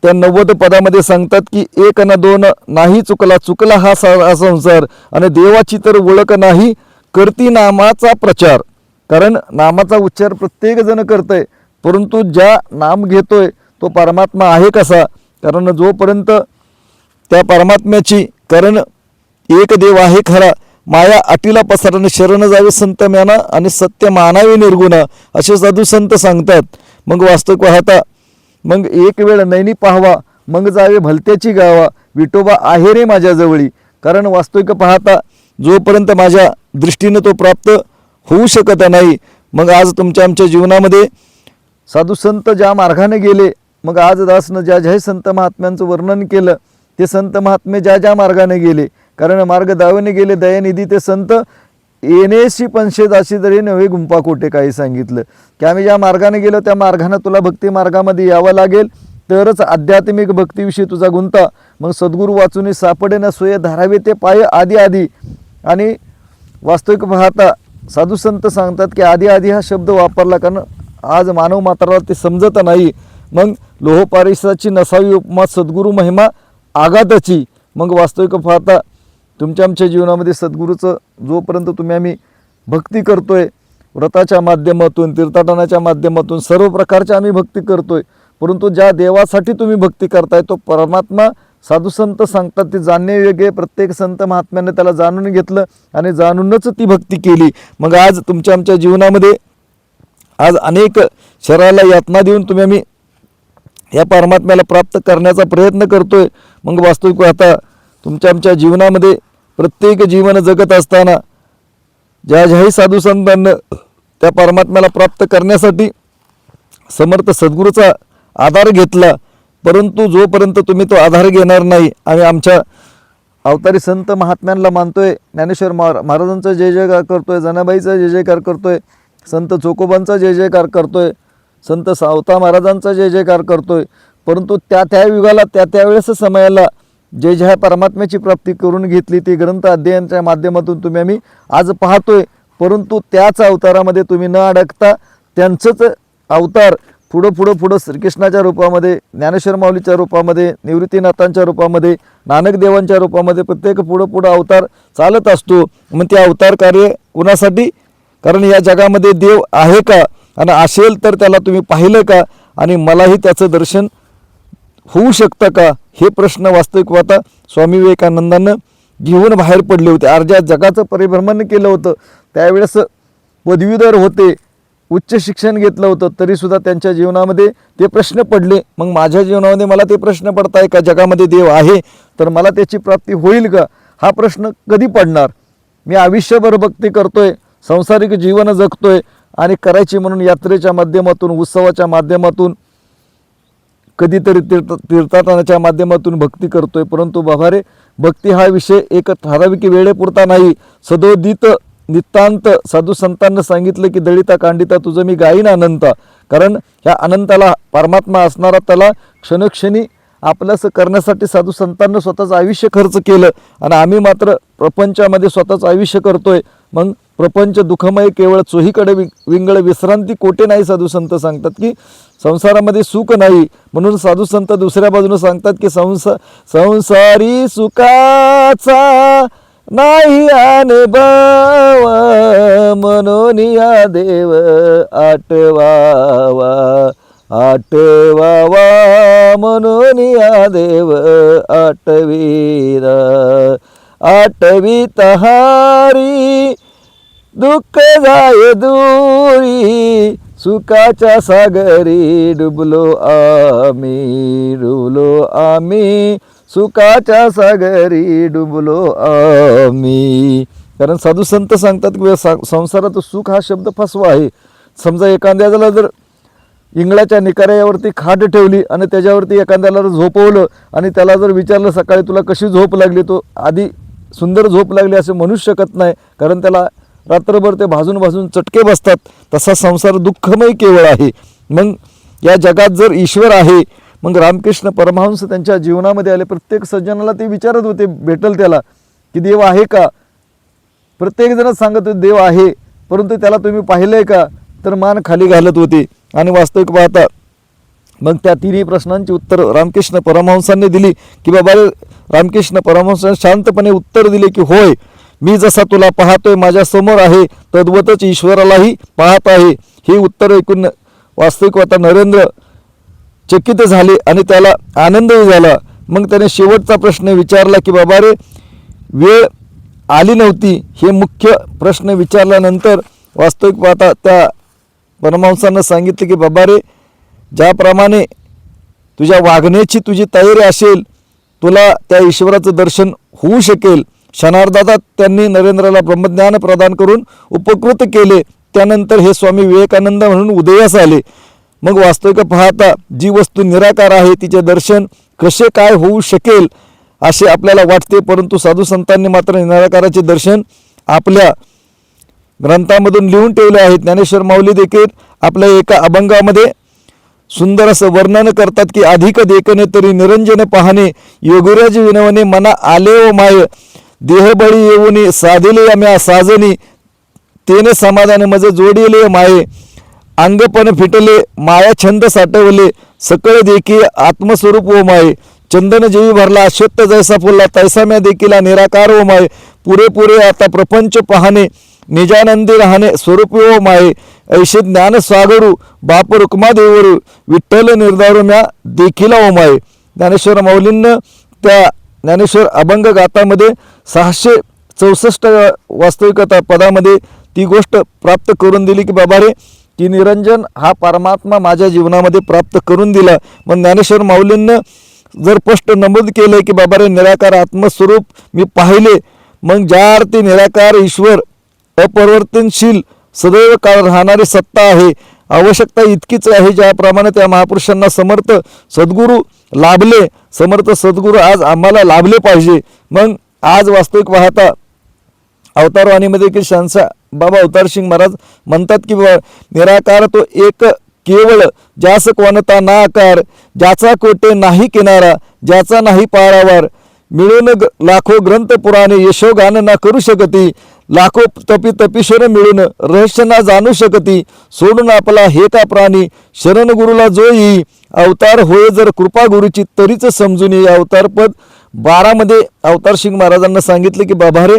A: त्या 90 पदामध्ये सांगतात की एक न दोन नाही चुकला हा संसार, आणि देवाची तर ओळख नाही करती नामाचा प्रचार. कारण नामाचा उच्चार प्रत्येक जण करतंय, परंतु ज्या नाम घेतोय तो परमात्मा आहे कसा? कारण जोपर्यंत त्या परमात्म्याची, कारण एक देव आहे खरा, माया अटीला पसरणे शरण जावे संत म्याना आणि सत्य मानावे निर्गुणा, असे साधू संत सांगतात. मग वास्तविक पाहता मग एक वेळ नैनी पाहावा मग जावे भलत्याची गावा, विठोबा आहे रे माझ्या जवळी. कारण वास्तविक पाहता जोपर्यंत माझ्या दृष्टीने तो प्राप्त होऊ शकत नाही, मग आज तुमच्या आमच्या जीवनामध्ये साधू संत ज्या मार्गाने गेले, मग आज दासनं ज्या संत महात्म्यांचं वर्णन केलं, ते संत महात्मे ज्या मार्गाने गेले, कारण मार्ग दावेने गेले दयानिधी ते संत, येणेशी पंशे दाशी तरी नव्हे गुंपा कोटे. काही सांगितलं की आम्ही ज्या मार्गाने गेलो त्या मार्गाने तुला भक्ती मार्गामध्ये यावं लागेल, तरच आध्यात्मिक भक्तीविषयी तुझा गुंता मग सद्गुरू वाचून सापडे ना सोय धरावे ते पाय आधी आधी. आणि वास्तविक पाहता साधू संत सांगतात की आधी आधी हा शब्द वापरला, कारण आज मानव मात्राला ते समजत नाही. मग लोहपारिसाची नसावी उपमा सद्गुरू महिमा आघाताची. मग वास्तविक पाहता तुमच्या आमच्या जीवनामध्ये सद्गुरूचं जोपर्यंत तुम्ही आम्ही भक्ती करतोय, व्रताच्या माध्यमातून तीर्थाटनाच्या माध्यमातून सर्व प्रकारच्या आम्ही भक्ती करतोय, परंतु ज्या देवासाठी तुम्ही भक्ती करताय तो परमात्मा साधू संत सांगतात ते जाणणे वेगळे. प्रत्येक संत महात्म्याने त्याला जाणून घेतलं आणि जाणूनच ती भक्ती केली. मग आज तुमच्या आमच्या जीवनामध्ये आज अनेक शरीराला यातना देऊन तुम्ही आम्ही या परमात्म्याला प्राप्त करण्याचा प्रयत्न करतोय. मग वास्तविक आता तुमच्या आमच्या जीवनामध्ये प्रत्येक जीवन जगत असताना ज्याही साधू संतांना त्या परमात्म्याला प्राप्त करण्यासाठी समर्थ सद्गुरूचा आधार घेतला, परंतु जोपर्यंत तुम्ही तो आधार घेणार नाही, आम्ही आमच्या अवतारी संत महात्म्यांना मानतोय, ज्ञानेश्वर महाराजांचा जय जयकार करतोय, जनाबाईचा जय जयकार करतोय, संत चोकोबांचा जय जयकार करतोय, संत सावता महाराजांचा जय जयकार करतोय, परंतु त्या युगाला त्यावेळेस समयाला जे ज्या परमात्म्याची प्राप्ती करून घेतली ती ग्रंथ अध्ययनाच्या माध्यमातून तुम्ही आम्ही आज पाहतोय. परंतु त्याच अवतारामध्ये तुम्ही न अडकता त्यांचंच अवतार पुढं श्रीकृष्णाच्या रूपामध्ये, ज्ञानेश्वर माऊलीच्या रूपामध्ये, निवृत्तीनाथांच्या रूपामध्ये, नानक देवांच्या रूपामध्ये प्रत्येक पुढं अवतार चालत असतो. मग ते अवतार कार्य कुणासाठी? कारण या जगामध्ये देव आहे का, आणि असेल तर त्याला तुम्ही पाहिलं का, आणि मलाही त्याचं दर्शन होऊ शकतं का, हे प्रश्न वास्तविक आता स्वामी विवेकानंदांना घेऊन बाहेर पडले होते. अर्ध्या जगाचं परिभ्रमण केलं होतं, त्यावेळेस पदवीधर होते, उच्च शिक्षण घेतलं होतं, तरीसुद्धा त्यांच्या जीवनामध्ये ते प्रश्न पडले. मग माझ्या जीवनामध्ये मला ते प्रश्न पडताय का, जगामध्ये देव आहे तर मला त्याची प्राप्ती होईल का, हा प्रश्न कधी पडणार? मी आयुष्यभर भक्ती करतोय, सांसारिक जीवन जगतोय, आणि करायची म्हणून यात्रेच्या माध्यमातून, उत्सवाच्या माध्यमातून कधीतरी तीर्थाटनाच्या माध्यमातून भक्ती करतोय, परंतु बाबा रे भक्ती हा विषय एक ठराविक वेळेपुरता नाही, सदोदित नितांत. साधू संतांना सांगितलं की दळिता कांडिता तुझं मी गाईन अनंता, कारण ह्या अनंताला परमात्मा असणारा त्याला क्षणोक्षणी आपलंसं करण्यासाठी साधू संतांना स्वतःचं आयुष्य खर्च केलं, आणि आम्ही मात्र प्रपंचामध्ये स्वतःचं आयुष्य करतोय. मग प्रपंच दुःखमय केवळ चोहीकडे विंगळ विश्रांती कोठे नाही. साधू संत सांगतात की संसारामध्ये सुख नाही, म्हणून साधू संत दुसऱ्या बाजूने सांगतात की संसारी सुखाचा नाही अनुभव, म्हणून या देव आठवावा आठवावा, म्हणून या देव आठवीरा. आठवी तहारी दुःख जाय दूरी, सुखाच्या सागरी डुबलो आम्ही सुखाच्या सागरी डुबलो आम्ही. कारण साधू संत सांगतात की संसारात सुख हा शब्द फसवा आहे. समजा एखाद्याला जर इंगळाच्या निकाऱ्यावरती खाट ठेवली आणि त्याच्यावरती एखाद्याला झोपवलं आणि त्याला जर विचारलं सकाळी तुला कशी झोप लागली, तो आधी सुंदर झोप लागली असे म्हणूच शकत नाही, कारण त्याला रात्रभर ते भाजून भाजून चटके बसतात. तसा संसार दुःखमय केवळ आहे. मग या जगात जर ईश्वर आहे, मग रामकृष्ण परमहंस त्यांच्या जीवनामध्ये आले. प्रत्येक सज्जनाला ते विचारत होते, भेटल त्याला की देव आहे का. प्रत्येक जण सांगत होते देव आहे, परंतु त्याला तुम्ही पाहिलंय का, तर मान खाली घालत होते. आणि वास्तविक पाहता मग त्या तिन्ही प्रश्नांची उत्तर रामकृष्ण परमहंसांनी दिली की बाबा रामकृष्ण परमहंसांनी शांतपणे उत्तर दिले की होय, मी जसा तुला पाहतोय माझ्या समोर आहे, तद्वतच ईश्वरालाही पाहत आहे. ही उत्तर ऐकून वास्तविक पाहता नरेंद्र चकित झाले आणि त्याला आनंदही झाला. मग त्याने शेवटचा प्रश्न विचारला की बाबा रे वेळ आली नव्हती. हे मुख्य प्रश्न विचारल्यानंतर वास्तविक पाहता त्या परमहंसांना सांगितले की बाबा रे ज्याप्रमाणे तुझ्या वागण्याची तुझी तयारी असेल, तुला त्या ईश्वराचं दर्शन होऊ शकेल. क्षणार्धात त्यांनी नरेंद्राला ब्रह्मज्ञान प्रदान करून उपकृत केले. त्यानंतर हे स्वामी विवेकानंद म्हणून उदयास आले. मग वास्तविक पाहता जी वस्तू निराकार आहे तिचे दर्शन कसे काय होऊ शकेल असे आपल्याला वाटते, परंतु साधू संतांनी मात्र निराकाराचे दर्शन आपल्या ग्रंथामधून लिहून ठेवले आहेत. ज्ञानेश्वर माऊली देखील आपल्या एका अभंगामध्ये सुंदर असं वर्णन करतात की अधिक देखणे तरी निरंजन पाहणे, योगिराज विनवणे मना आले व माय, देहबळी येऊनी साधिले आम्या साजनी, तेने समाधान मज जोडिले माये, अंगपण फिटले माया छंद साठवले, सकळ देखी आत्मस्वरूप व माये, चंदन जेवी भरला अश्वत्थ जैसा फुलला, तैसा म्या देखील निराकार व माये, पुरे आता प्रपंच पाहणे, निजानंदी राहणे स्वरूपी व माये, ऐशे ज्ञान सागरू बाप रुक्मा देवरू, विठ्ठल निर्धारू म्या देखील व माये. ज्ञानेश्वर माऊलींना त्या ज्ञानेश्वर अभंग गाथामध्ये 664 वास्तविकता पदामध्ये ती गोष्ट प्राप्त करून दिली की बाबा रे की निरंजन हा परमात्मा माझ्या जीवनामध्ये प्राप्त करून दिला. मग ज्ञानेश्वर माऊलींना जर स्पष्ट नमूद केलं की बाबा रे निराकार आत्मस्वरूप मी पाहिले, मग ज्या अर्थी निराकार ईश्वर अपरिवर्तनशील सदैव काळ राहणारी सत्ता आहे, आवश्यकता इतकीच आहे ज्याप्रमाणे त्या महापुरुषांना समर्थ सद्गुरू लाभले, समर्थ सद्गुरू आज आम्हाला लाभले पाहिजे. मग आज वास्तविक पाहता अवतारवाणीमध्ये की शांसा बाबा अवतार सिंग महाराज म्हणतात की निराकार तो एक केवळ ज्यास कोणता ना आकार, ज्याचा कोटे नाही किनारा, ज्याचा नाही पारावार, मिळून लाखो ग्रंथ पुराणे यशोगान ना करू शकती, लाखो तपीश्वर मिळून रहस्य ना जाणू शकती, सोडून आपला हे का प्राणी शरण गुरुला जो येई, अवतार होय जर कृपा गुरुची तरीच समजून येई. अवतारपद 12 मध्ये अवतार सिंग महाराजांना सांगितले की बाबा रे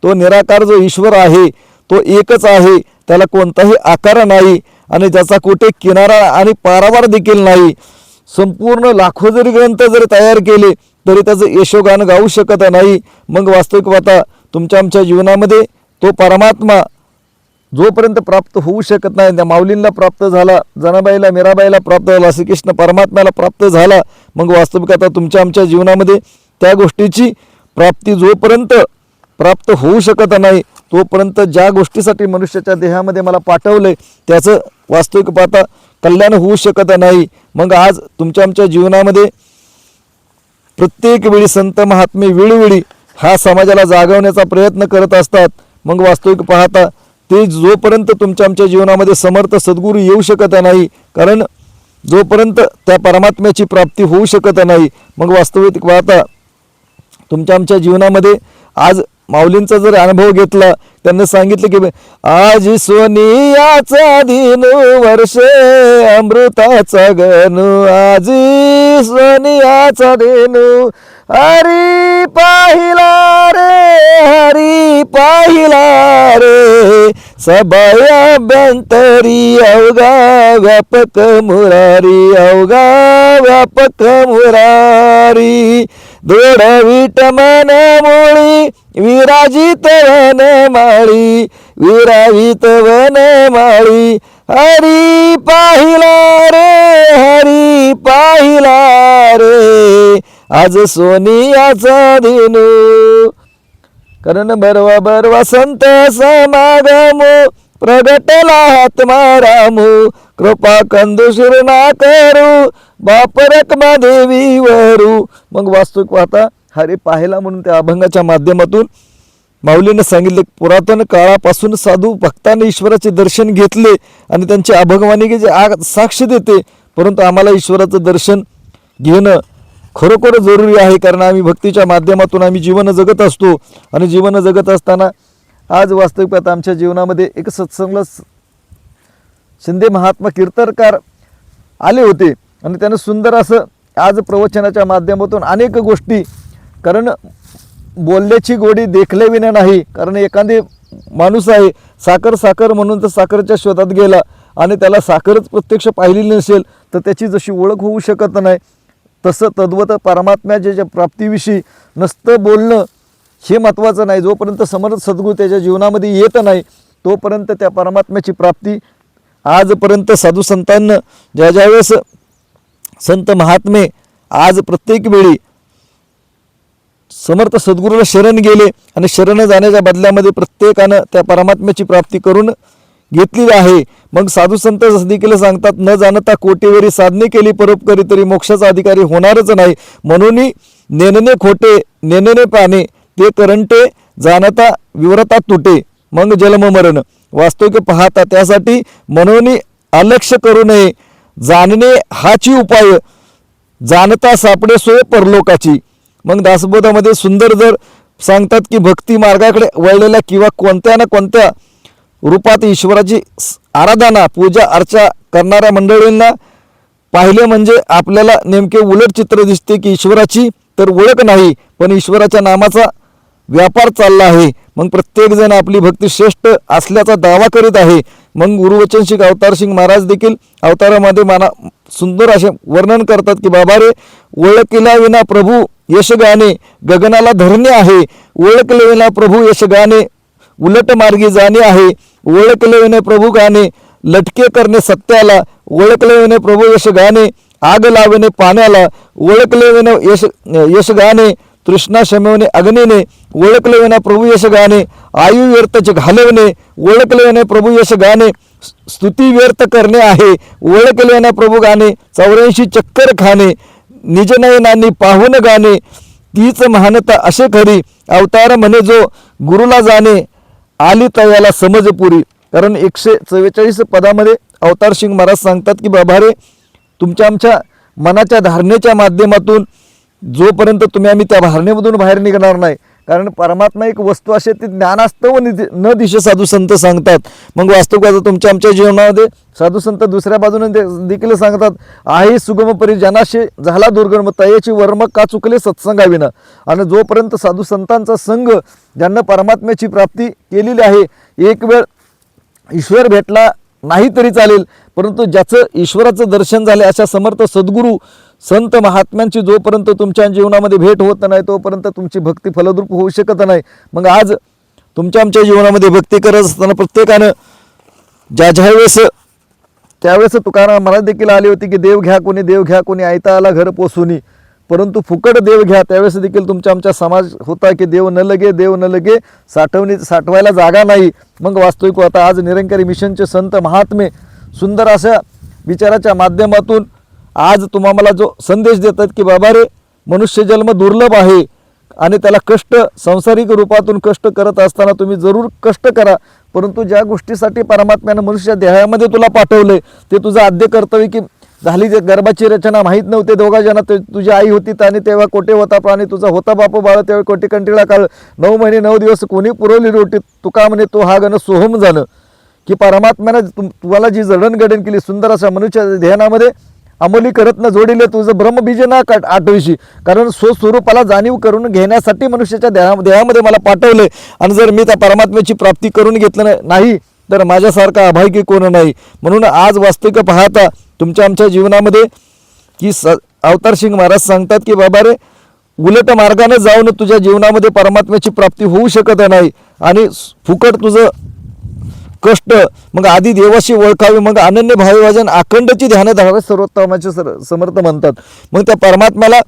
A: तो निराकार जो ईश्वर आहे तो एकच आहे, त्याला कोणताही आकार नाही आणि ज्याचा कुठे किनारा आणि पारावार देखील नाही. संपूर्ण लाखो जरी ग्रंथ जरी तयार केले तरी त्याचं यशोगान गाऊ शकत नाही. मग वास्तविक पाहता तुमच्या आमच्या जीवनामध्ये तो परमात्मा जोपर्यंत प्राप्त होऊ शकत नाही, त्या माऊलींना प्राप्त झाला, जनाबाईला मीराबाईला प्राप्त झाला, श्रीकृष्ण परमात्म्याला प्राप्त झाला, मग वास्तविक आता तुमच्या आमच्या जीवनामध्ये त्या गोष्टीची प्राप्ती जोपर्यंत प्राप्त होऊ शकत नाही तोपर्यंत ज्या गोष्टीसाठी मनुष्याच्या देहामध्ये मला पाठवलंय त्याचं वास्तविक पाहता कल्याण होऊ शकत नाही. मग आज तुमच्या आमच्या जीवनामध्ये प्रत्येक वेळी संत महात्मे वेळोवेळी हा समाजाला जागवण्याचा प्रयत्न करत असतात. मग वास्तविक पाहता ते जोपर्यंत तुमच्या आमच्या जीवनामध्ये समर्थ सद्गुरू येऊ शकत नाही, कारण जोपर्यंत त्या परमात्म्याची प्राप्ती होऊ शकत नाही, मग वास्तविक पाहता तुमच्या आमच्या जीवनामध्ये आज माऊलींचा जर अनुभव घेतला, त्यांनी सांगितलं की आज सोनियाचा दिन वर्ष अमृताचा गणू, आज सोनियाचा दिन हरी पाहिला रे, हरी पाहिला रे, सबाया बंतरी अवघा व्यापक मुरारी, अवघा व्यापक मुरारी, दोड विट मन मोळी विराजित वन माळी, विराजित वन माळी, हरी पाहिला रे, हरी पाहिला रे, आज सोनियाचा दिन. कारण बरवा बरवा संत समागम प्रगटला आत्मा रामू, कृपा कंदुशीर ना करू बाप रखमा देवी वरू. मग वास्तविक पाहता हरे पाहिला म्हणून त्या अभंगाच्या माध्यमातून माऊलीनं सांगितले, पुरातन काळापासून साधू भक्तांनी ईश्वराचे दर्शन घेतले आणि त्यांची अभंगवाणी जे साक्ष देते, परंतु आम्हाला ईश्वराचं दर्शन घेणं खरोखर जरुरी आहे. कारण आम्ही भक्तीच्या माध्यमातून आम्ही जीवन जगत असतो आणि जीवन जगत असताना आज वास्तविक पाहता आमच्या जीवनामध्ये एक सत्संगला शिंदे महात्मा कीर्तनकार आले होते आणि त्यानं सुंदर असं आज प्रवचनाच्या माध्यमातून अनेक गोष्टी, कारण बोलल्याची गोडी देखल्याविना नाही. कारण एखादी माणूस आहे साखर साखर म्हणून तर साखरच्या शोधात गेला आणि त्याला साखरच प्रत्यक्ष पाहिलेली नसेल तर त्याची जशी ओळख होऊ शकत नाही, तसं तद्वत परमात्म्याच्या प्राप्तीविषयी नसतं बोलणं हे महत्त्वाचं नाही. जोपर्यंत समर्थ सद्गुरू त्याच्या जीवनामध्ये येत नाही तोपर्यंत त्या परमात्म्याची प्राप्ती आजपर्यंत साधू संतांना ज्यावेळेस संत महात्मे आज प्रत्येक वेळी समर्थ सद्गुरूला शरण गेले आणि शरण जाण्याच्या बदल्यामध्ये प्रत्येकानं त्या परमात्म्याची प्राप्ती करून घेतलेली आहे. मग साधू संत देखील सांगतात, न जाणता कोटीवरी साधने केली परोपकारी तरी मोक्षाचा अधिकारी होणारच नाही. म्हणून नेनने खोटे नेनने पाने ते करंटे जाणता विवरता तुटे, मग जन्म मरण. वास्तविक पाहता त्यासाठी म्हणून अलक्ष करू नये, जाणणे हाची उपाय, जाणता सापडे सोय परलोकाची. मग दासबोधामध्ये सुंदर जर सांगतात की भक्ती मार्गाकडे वळलेल्या किंवा कोणत्या ना कोणत्या रूपात ईश्वराची आराधना पूजा अर्चा करणाऱ्या मंडळींना पाहिले म्हणजे आपल्याला नेमके उलट चित्र दिसते की ईश्वराची तर ओळख नाही, पण ईश्वराच्या नामाचा व्यापार चालला आहे. मग प्रत्येकजण आपली भक्ती श्रेष्ठ असल्याचा दावा करीत आहे. मग गुरुवचन शिख अवतार सिंग महाराज देखील अवतारामध्ये सुंदर असे वर्णन करतात की बाबा रे, ओळखिला विना प्रभू यश गाणे गगनाला धरणे आहे, ओळखले विना प्रभू यश गाणे उलट मार्गी जाणे आहे, ओळखले विना प्रभू गाणे लटके करणे सत्याला, ओळखले विना प्रभू यश गाणे आग लावणे पाण्याला, ओळखले विना यश गाणे तृष्णा शमवणे अग्नीने, ओळखले विना प्रभू यश गाणे आयु व्यर्थच घालवणे, ओळखले विना प्रभू यश गाणे स्तुती व्यर्थ करणे आहे, ओळखले विना प्रभू गाणे 84 चक्कर खाणे, निजनयनांनी पाहून गाणे तीच महानता असे खरी, अवतार म्हणे जो गुरुला जाणे आली तयाला समज पुरी. कारण 144 पदामध्ये अवतार सिंग महाराज सांगतात की बाबा रे, तुमच्या आमच्या मनाच्या धारणेच्या माध्यमातून जोपर्यंत तुम्ही आम्ही त्या धारणेमधून बाहेर निघणार नाही, कारण परमात्मा एक वस्तू असे ती ज्ञानास्तव न दिशे साधू संत सांगतात. मग वास्तविक तुमच्या आमच्या जीवनामध्ये साधू संत दुसऱ्या बाजूने देखील सांगतात, आहे सुगम परी जनाशे झाला दुर्गम तयाची वर्म का चुकले सत्संगाविना. आणि जोपर्यंत साधू संतांचा संघ ज्यांना परमात्म्याची प्राप्ती केलेली आहे, एक वेळ ईश्वर भेटला नाही तरी चालेल, परंतु ज्याचं ईश्वराचं दर्शन झाले अशा समर्थ सद्गुरू संत महात्म्यांची जोपर्यंत तुमच्या जीवनामध्ये भेट होत नाही तोपर्यंत तुमची भक्ती फलद्रूप होऊ शकत नाही. मग आज तुमच्या आमच्या जीवनामध्ये भक्ती करत असताना प्रत्येकानं ज्यावेळेस त्यावेळेस तुकाराम महाराज देखील आले होते की देव घ्या कोणी आयता आला घर पोसूनी, परंतु फुकट देव घ्या. त्यावेळेस देखील तुमच्या आमच्या समाज होता की देव न लगे साठवायला जागा नाही. मग वास्तविक आता आज निरंकारी मिशनचे संत महात्मे सुंदर अशा विचाराच्या माध्यमातून आज तुम्हाला जो संदेश देतात की बाबा रे, मनुष्य जन्म दुर्लभ आहे आणि त्याला कष्ट सांसारिक रूपातून कष्ट करत असताना तुम्ही जरूर कष्ट करा, परंतु ज्या गोष्टीसाठी परमात्म्यानं मनुष्य देहामध्ये तुला पाठवले ते तुझं आद्य कर्तव्य की झाली. जे गर्भाची रचना माहीत नव्हते दोघा जण, तुझी आई होती आणि तेव्हा कोठे होता प्राणी तुझा होता बाप बाळ, तेव्हा कोटी कंटिळा काळ 9 महिने 9 दिवस कोणी पुरवली रोटी, तुका म्हणे तो हा गण सोहम झालं. की परमात्म्यानं तुम्हाला जी जडणघडण केली सुंदर अशा मनुष्य ध्यानामध्ये अंमली करत न जोडिले तुझं ब्रह्मबीज ना आठविशी, कारण स्वस्वरूपाला जाणीव करून घेण्यासाठी मनुष्याच्या देहामध्ये मला पाठवले. आणि जर मी त्या परमात्म्याची प्राप्ती करून घेतलं नाही तर माझ्यासारखा अभाग्य कोण नाही. म्हणून आज वास्तविक पाहता तुमच्या आमच्या जीवनामध्ये की अवतार सिंग महाराज सांगतात की बाबा रे, उलट मार्गाने जाऊन तुझ्या जीवनामध्ये परमात्म्याची प्राप्ती होऊ शकत नाही आणि फुकट तुझं कष्ट. मग आधी देवाशी ओळखावे, मग अनन्य भावभाजन अखंडची ध्यान धरावे सर्वोत्तमाचे समर्थ म्हणतात. मग त्या परमात्म्याला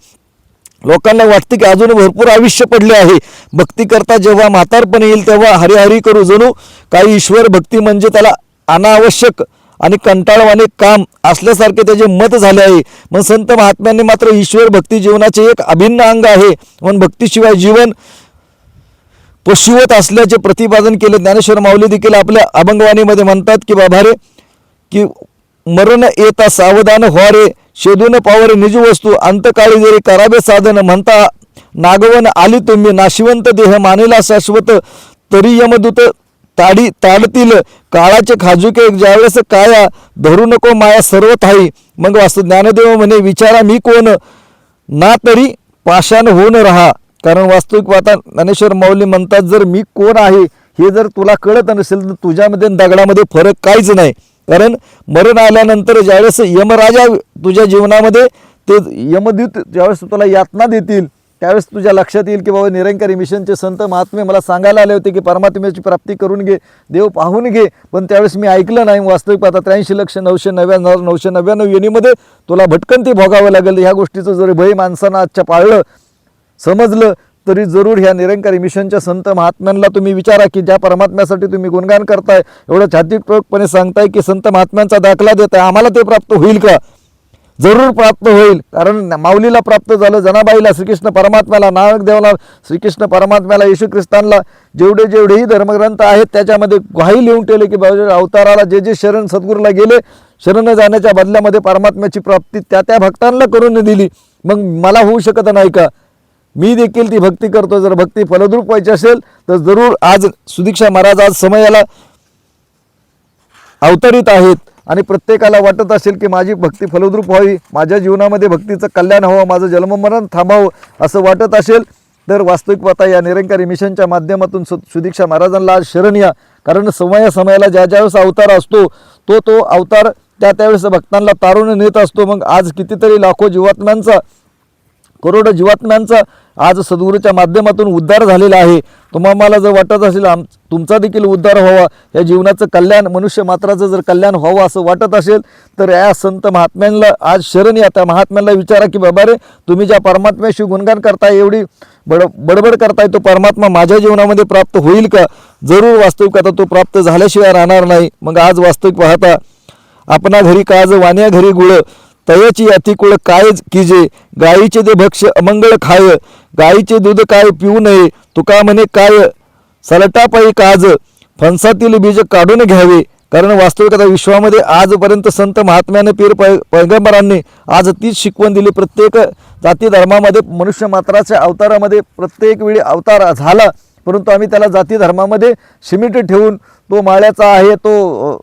A: लोकांना वाटते की अजून भरपूर आयुष्य पडले आहे, भक्ती करता जेव्हा म्हातारपण येईल तेव्हा हरिहरी करू, जणू काही ईश्वर भक्ती म्हणजे त्याला अनावश्यक आणि कंटाळवाणे काम असल्यासारखे त्याचे मत झाले आहे. मग संत महात्म्यांनी मात्र ईश्वर भक्ती जीवनाचे एक अभिन्न अंग आहे, म्हणून भक्तीशिवाय जीवन पशुवत असल्याचे प्रतिपादन केले. ज्ञानेश्वर माऊली देखील आपल्या अभंगवाणीमध्ये म्हणतात की बाबा रे, की मरण येता सावधान व्हा रे, शोधून पावरे निज वस्तू, अंतकाळी जरी करावे साधन, म्हणता नागवन आली तुम्ही, नाशिवंत देह मानेला शाश्वत, तरी यमदूत ताडतील काळाचे खाजुके, ज्यावेळेस काया धरू नको माया सर्व ठाई. मग वास्तू ज्ञानदेव म्हणे विचारा मी कोण, ना तरी पाषाण होऊन राहा. कारण वास्तविक वाता ज्ञानेश्वर माऊली म्हणतात जर मी कोण आहे हे जर तुला कळत नसेल तर तुझ्यामध्ये दगडामध्ये फरक काहीच नाही. कारण मरण आल्यानंतर ज्यावेळेस यमराजा तुझ्या जीवनामध्ये ते यमदूत ज्यावेळेस तुला यातना देतील त्यावेळेस तुझ्या लक्षात येईल की बाबा निरंकारी मिशनचे संत महात्मे मला सांगायला आले होते की परमात्म्याची प्राप्ती करून घे, देव पाहून घे, पण त्यावेळेस मी ऐकलं नाही. वास्तविक पाहता 83,999,999 योनीमध्ये तुला भटकंती भोगावं लागेल. ह्या गोष्टीचं जर भय माणसानं आजच्या पाळलं समजलं तरी जरूर ह्या निरंकारी मिशनच्या संत महात्म्यांना तुम्ही विचारा की ज्या परमात्म्यासाठी तुम्ही गुणगान करताय, एवढं छातीपूर्वकपणे सांगताय की संत महात्म्यांचा दाखला देताय, आम्हाला ते प्राप्त होईल का? जरूर प्राप्त होईल. कारण माऊलीला प्राप्त झालं, जनाबाईला, श्रीकृष्ण परमात्म्याला, नानक देवाला, श्रीकृष्ण परमात्म्याला, येशू ख्रिस्तानला जेवढेही धर्मग्रंथ आहेत त्याच्यामध्ये ग्वाही लिहून ठेवले की बाबा अवताराला जे शरण सद्गुरूला गेले, शरण जाण्याच्या बदल्यामध्ये परमात्म्याची प्राप्ती त्या भक्तांना करून दिली. मग मला होऊ शकत नाही का? मी देखील ती भक्ती करतो. जर भक्ती फलद्रूप व्हायची असेल तर जरूर आज सुदीक्षा महाराज आज समयाला अवतरित आहेत आणि प्रत्येकाला वाटत असेल की माझी भक्ती फलद्रूप व्हावी, माझ्या जीवनामध्ये भक्तीचं कल्याण हवं, माझं जन्ममरण थांबावं असं वाटत असेल तर वास्तविक पाहता या निरंकारी मिशनच्या माध्यमातून सुदीक्षा महाराजांना आज शरण या. कारण समयाला ज्यावेळेस अवतार असतो तो अवतार त्यावेळेस भक्तांना तारून नेत असतो. मग आज कितीतरी लाखो जीवात्म्यांचा, करोडो जीवात्म्यांचा आज सद्गुरूच्या माध्यमातून उद्धार झालेला आहे. तुम्हाला जर वाटत असेल तुमचा देखील उद्धार व्हावा, या जीवनाचं कल्याण, मनुष्य मात्राचं जर कल्याण व्हावं असं वाटत असेल तर या संत महात्म्यांना आज शरण या. त्या महात्म्यांना विचारा की बाबा रे, तुम्ही ज्या परमात्म्याशी गुणगान करताय, एवढी बडबड करताय, तो परमात्मा माझ्या जीवनामध्ये प्राप्त होईल का? जरूर वास्तविक आता तो प्राप्त झाल्याशिवाय राहणार नाही. मग आज वास्तविक पाहता आपणा घरी काज वाण्या घरी गुळ, तयाची अतिकुळ काय कीजे, गायीचे दे भक्ष अमंगळ खाय, गायीचे दूध काय पिऊ नये, तुका म्हणे काय सलटापायी काज, फणसातील बीज काढून घ्यावे. कारण वास्तविकता विश्वामध्ये आजपर्यंत संत महात्म्याने पीर पैगंबरांनी आज तीच शिकवण दिली. प्रत्येक जाती धर्मामध्ये मनुष्य मात्राच्या अवतारामध्ये प्रत्येक वेळी अवतार झाला, परंतु आम्ही त्याला जाती धर्मामध्ये सिमेंट ठेवून तो माळ्याचा आहे, तो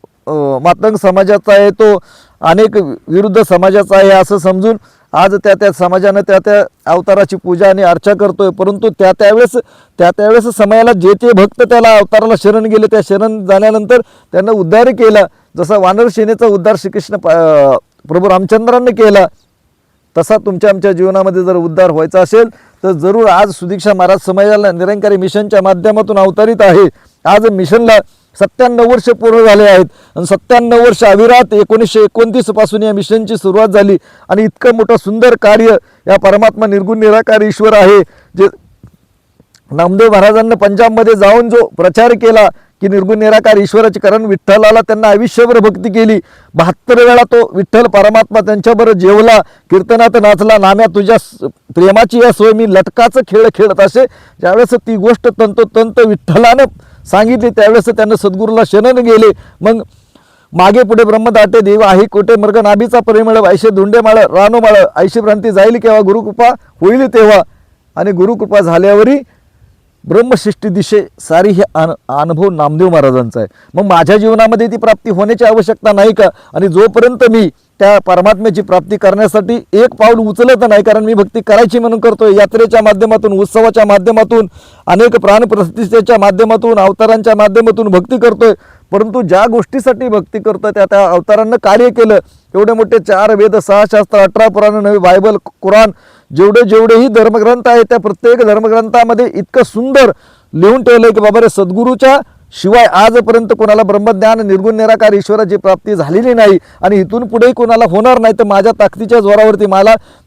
A: मातंग समाजाचा आहे, तो अनेक विरुद्ध समाजाचा आहे असं समजून आज त्या समाजानं त्या अवताराची पूजा आणि अर्चा करतोय. परंतु त्यावेळेस समयाला जे भक्त त्याला अवताराला शरण गेले, त्या शरण जाण्यानंतर त्यांना उद्धार केला. जसा वानर सेनेचा उद्धार श्रीकृष्ण प्रभू रामचंद्रांनी केला, तसा तुमच्या आमच्या जीवनामध्ये जर उद्धार व्हायचा असेल तर जरूर आज सुदीक्षा महाराज समयाला निरंकारी मिशनच्या माध्यमातून अवतरित आहे. आज मिशनला 97 वर्ष पूर्ण झाले आहेत आणि 97 वर्ष अविरात 1929 पासून या मिशनची सुरुवात झाली आणि इतकं मोठं सुंदर कार्य या परमात्मा निर्गुण निराकार ईश्वर आहे. जे नामदेव महाराजांना पंजाबमध्ये जाऊन जो प्रचार केला की निर्गुण निराकार ईश्वराची, कारण विठ्ठलाला त्यांना आयुष्यभर भक्ती केली. 72 वेळा तो विठ्ठल परमात्मा त्यांच्याबरोबर जेवला, कीर्तनात नाचला, नाम्या तुझ्या प्रेमाची या सोय मी लटकाचं खेळ खेळत असे. ज्यावेळेस ती गोष्ट तंतोतंत विठ्ठलानं सांगितली त्यावेळेस त्यांना सद्गुरूला शरण गेले. मग मागे पुढे ब्रह्मदाटे देव आहे कोठे, मर्ग नाभीचा परिमळ, ऐशे धुंडे माळ रानो माळ, ऐशी भ्रांती जाईल केव्हा, गुरुकृपा होईल तेव्हा. आणि गुरुकृपा झाल्यावरही ब्रह्मशिष्टी दिशे सारी हे अनुभव नामदेव महाराजांचा आहे. मग माझ्या जीवनामध्ये ती प्राप्ती होण्याची आवश्यकता नाही का? आणि जोपर्यंत मी त्या परमात्म्याची प्राप्ती करण्यासाठी एक पाऊल उचलत नाही, कारण मी भक्ती करायची म्हणून करतोय, यात्रेच्या माध्यमातून, उत्सवाच्या माध्यमातून, अनेक प्राणप्रतिष्ठेच्या माध्यमातून, अवतारांच्या माध्यमातून भक्ती करतोय, परंतु ज्या गोष्टीसाठी भक्ती करतोय त्या अवतारांना कार्य केलं. एवढे मोठे 4 वेद, 6 शास्त्र, 18 पुराण, नवी बायबल, कुराण, जेवढेही धर्मग्रंथ आहेत त्या प्रत्येक धर्मग्रंथामध्ये इतकं सुंदर लिहून ठेवलंय की बाबा रे, सद्गुरूच्या शिवाय आजपर्यंत कोणाला ब्रह्मज्ञान निर्गुण निराकार ईश्वराची प्राप्ती झालेली नाही आणि इथून पुढेही कोणाला होणार नाही. तर माझ्या ताकदीच्या जोरावरती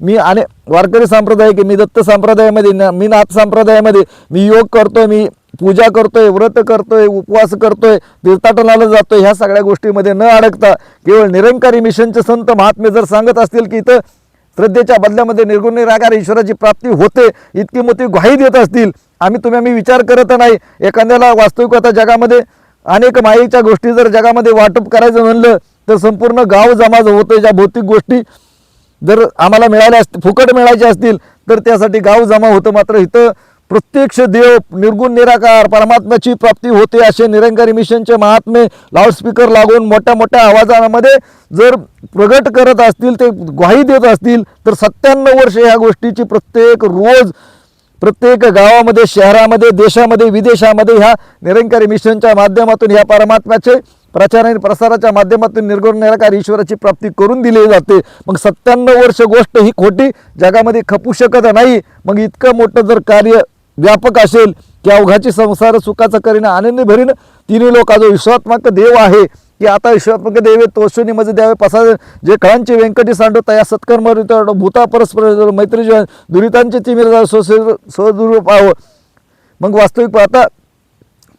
A: मी आणि वारकरी संप्रदाय, की मी दत्त संप्रदायामध्ये, मी नाथ संप्रदायामध्ये मी योग करतोय, मी पूजा करतोय, व्रत करतोय, उपवास करतोय, तीर्थाटनाला जातोय, ह्या सगळ्या गोष्टीमध्ये न अडकता केवळ निरंकारी मिशनचे संत महात्मे जर सांगत असतील की इथं श्रद्धेच्या बदल्यामध्ये निर्गुण निराकार ईश्वराची प्राप्ती होते, इतकी मोठी ग्वाही देत असतील, आम्ही विचार करत नाही. एखाद्याला वास्तविक आता जगामध्ये अनेक मायेच्या गोष्टी जर जगामध्ये वाटप करायचं म्हणलं तर संपूर्ण गाव जमा होतं. ज्या भौतिक गोष्टी जर आम्हाला मिळाल्या फुकट मिळायच्या असतील तर त्यासाठी गाव जमा होतं. मात्र इथं प्रत्यक्ष देव निर्गुण निराकार परमात्म्याची प्राप्ती होते असे निरंकारी मिशनचे महात्मे लाऊडस्पीकर लागून मोठ्या मोठ्या आवाजामध्ये जर प्रगट करत असतील, ते ग्वाही देत असतील, तर 97 वर्ष ह्या गोष्टीची प्रत्येक रोज प्रत्येक गावामध्ये, शहरामध्ये, देशामध्ये, विदेशामध्ये ह्या निरंकारी मिशनच्या माध्यमातून ह्या परमात्म्याचे प्रचार आणि प्रसाराच्या माध्यमातून निर्गुण निराकार ईश्वराची प्राप्ती करून दिली जाते. मग 97 वर्ष गोष्ट ही खोटी जगामध्ये खपू शकत नाही. मग इतकं मोठं जर कार्य व्यापक असेल की अवघाची संसार सुखाचा करीन आनंदी भरीन तिन्ही लोक, जो विश्वात्मक देव आहे की आता विश्वात्मक देवे तोषणी मज द्यावे पसा जे कळांचे व्यंकटी सांडता या सत्कर्म भूता परस्पर मैत्री दुरितांचे तिमिर स्वदुर पाहावं. मग वास्तविक पाहता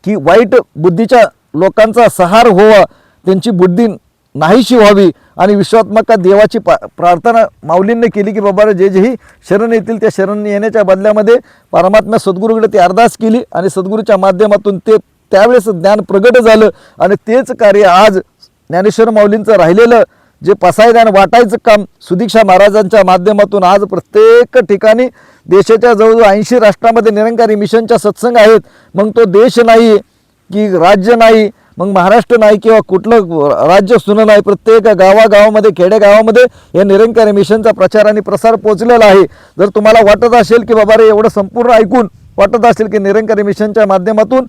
A: की वाईट बुद्धीच्या लोकांचा सहार व्हावा, त्यांची बुद्धी नाहीशी व्हावी आणि विश्वात्मक देवाची प्रार्थना माऊलींनी केली की बाबा जेही शरण येतील त्या शरण येण्याच्या बदल्यामध्ये परमात्मा सद्गुरूकडे ती अरदास केली आणि सद्गुरूच्या माध्यमातून ते त्यावेळेस ज्ञान प्रगट झालं. आणि तेच कार्य आज ज्ञानेश्वर माऊलींचं राहिलेलं जे पसायदान वाटायचं काम सुदीक्षा महाराजांच्या माध्यमातून आज प्रत्येक ठिकाणी देशाच्या जवळजवळ 80 राष्ट्रामध्ये निरंकारी मिशनच्या सत्संग आहेत. मग तो देश नाही की राज्य नाही, मग महाराष्ट्र नाही किंवा कुठलं राज्य सुनं नाही, प्रत्येक गावागावामध्ये, खेडेगावामध्ये या निरंकारी मिशनचा प्रचार आणि प्रसार पोहोचलेला आहे. जर तुम्हाला वाटत असेल की बाबा रे एवढं संपूर्ण ऐकून वाटत असेल की निरंकारी मिशनच्या माध्यमातून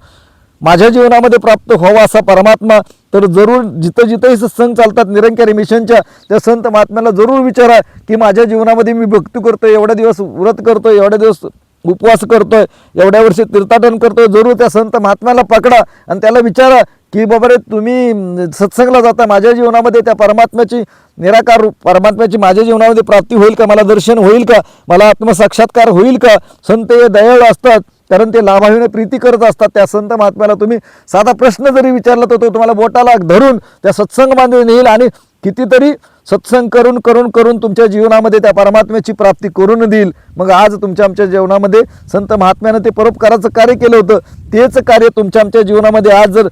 A: माझ्या जीवनामध्ये प्राप्त व्हावा असा परमात्मा, तर जरूर जिथं जिथंही सत्संग चालतात निरंकारी मिशनच्या त्या संत महात्म्याला जरूर विचारा की माझ्या जीवनामध्ये मी भक्ती करतोय, एवढ्या दिवस व्रत करतोय, एवढ्या दिवस उपवास करतोय, एवढ्या वर्षी तीर्थाटन करतोय. जरूर त्या संत महात्म्याला पकडा आणि त्याला विचारा की बाबा रे तुम्ही सत्संगला जाता, माझ्या जीवनामध्ये त्या परमात्म्याची निराकार परमात्म्याची माझ्या जीवनामध्ये प्राप्ती होईल का, मला दर्शन होईल का, मला आत्मसाक्षात्कार होईल का. संत हे दयाळू असतात कारण ते लाभाविणे प्रीती करत असतात. त्या संत महात्म्याला तुम्ही साधा प्रश्न जरी विचारला तर तो तुम्हाला बोटाला धरून त्या सत्संग बांधून येईल आणि कितीतरी सत्संग करून करून करून तुमच्या जीवनामध्ये त्या परमात्म्याची प्राप्ती करून देईल. मग आज आमच्या जीवनामध्ये संत महात्म्यानं ते परोपकाराचं कार्य केलं होतं, तेच कार्य आमच्या जीवनामध्ये आज जर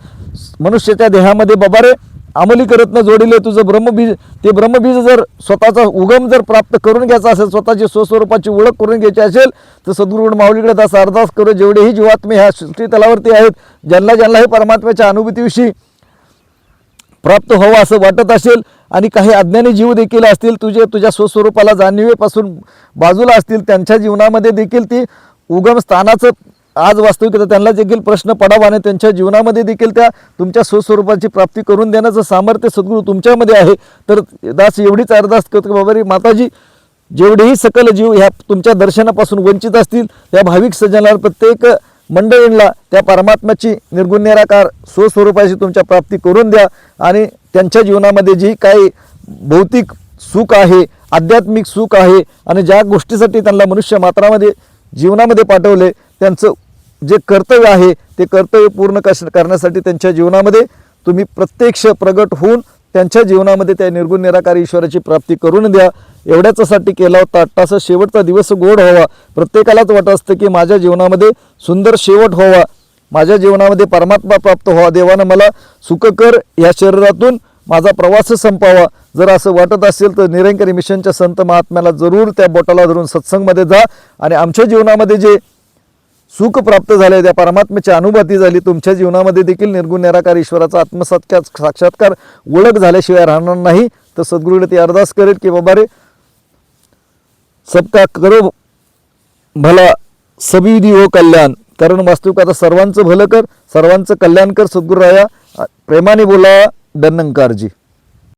A: मनुष्याच्या देहामध्ये बाबा रे अंमली करत न जोडिले तुझं ब्रह्मबीज, ते ब्रह्मबीज जर स्वतःचा उगम जर प्राप्त करून घ्यायचा असेल, स्वतःची स्वस्वरूपाची ओळख करून घ्यायची असेल तर सद्गुरू माऊलीकडे तसा अरदास करू. जेवढेही जीवात्मे ह्या सृष्टी तलावरती आहेत, ज्यांना परमात्म्याच्या अनुभूतीविषयी प्राप्त व्हावं असं वाटत असेल आणि काही अज्ञानी जीव देखील असतील, तुझ्या स्वस्वरूपाला जाणीवेपासून बाजूला असतील, त्यांच्या जीवनामध्ये देखील ती उगम स्थानाचं आज वास्तविकता त्यांना देखील प्रश्न पडावा आणि त्यांच्या जीवनामध्ये देखील त्या तुमच्या स्वस्वरूपाची प्राप्ती करून देण्याचं सामर्थ्य सद्गुरू तुमच्यामध्ये आहे. तर दास एवढीच अरदास करतो बाबा रे माताजी, जेवढेही सकल जीव ह्या तुमच्या दर्शनापासून वंचित असतील त्या भाविक सज्जनाला, प्रत्येक मंडळींना त्या परमात्म्याची निर्गुण निराकार स्वस्वरूपाची तुमच्या प्राप्ती करून द्या आणि त्यांच्या जीवनामध्ये जी काही भौतिक सुख आहे, आध्यात्मिक सुख आहे आणि ज्या गोष्टीसाठी त्यांना मनुष्य मात्रामध्ये जीवनामध्ये पाठवले त्यांचं जे कर्तव्य आहे ते कर्तव्य पूर्ण करण्यासाठी त्यांच्या जीवनामध्ये तुम्ही प्रत्यक्ष प्रगट होऊन त्यांच्या जीवनामध्ये त्या निर्गुण निराकार ईश्वराची प्राप्ती करून द्या. एवढ्याच्यासाठी केला होता अट्टासा शेवटचा दिवस गोड व्हावा. प्रत्येकालाच वाटत असतं की माझ्या जीवनामध्ये सुंदर शेवट व्हावा, माझ्या जीवनामध्ये परमात्मा प्राप्त व्हावा, देवानं मला सुख कर, या शरीरातून माझा प्रवास संपावा. जर असं वाटत असेल तर निरंकारी मिशनच्या संत महात्म्याला जरूर त्या बोटाला धरून सत्संगमध्ये जा आणि आमच्या जीवनामध्ये जे सुख प्राप्त झाले, त्या परमात्म्याची अनुभूती झाली, तुमच्या जीवनामध्ये देखील निर्गुण निराकार ईश्वराचा साक्षात्कार ओळख झाल्याशिवाय राहणार नाही. तर सद्गुरूकडे ती अरदास करेल की बाबा रे, सबका करो भला सभी विधी हो कल्याण. कारण वास्तविक आता सर्वांचं भलं कर, सर्वांचं कल्याण कर. सद्गुरू राया प्रेमाने बोला, धन्यंकारजी.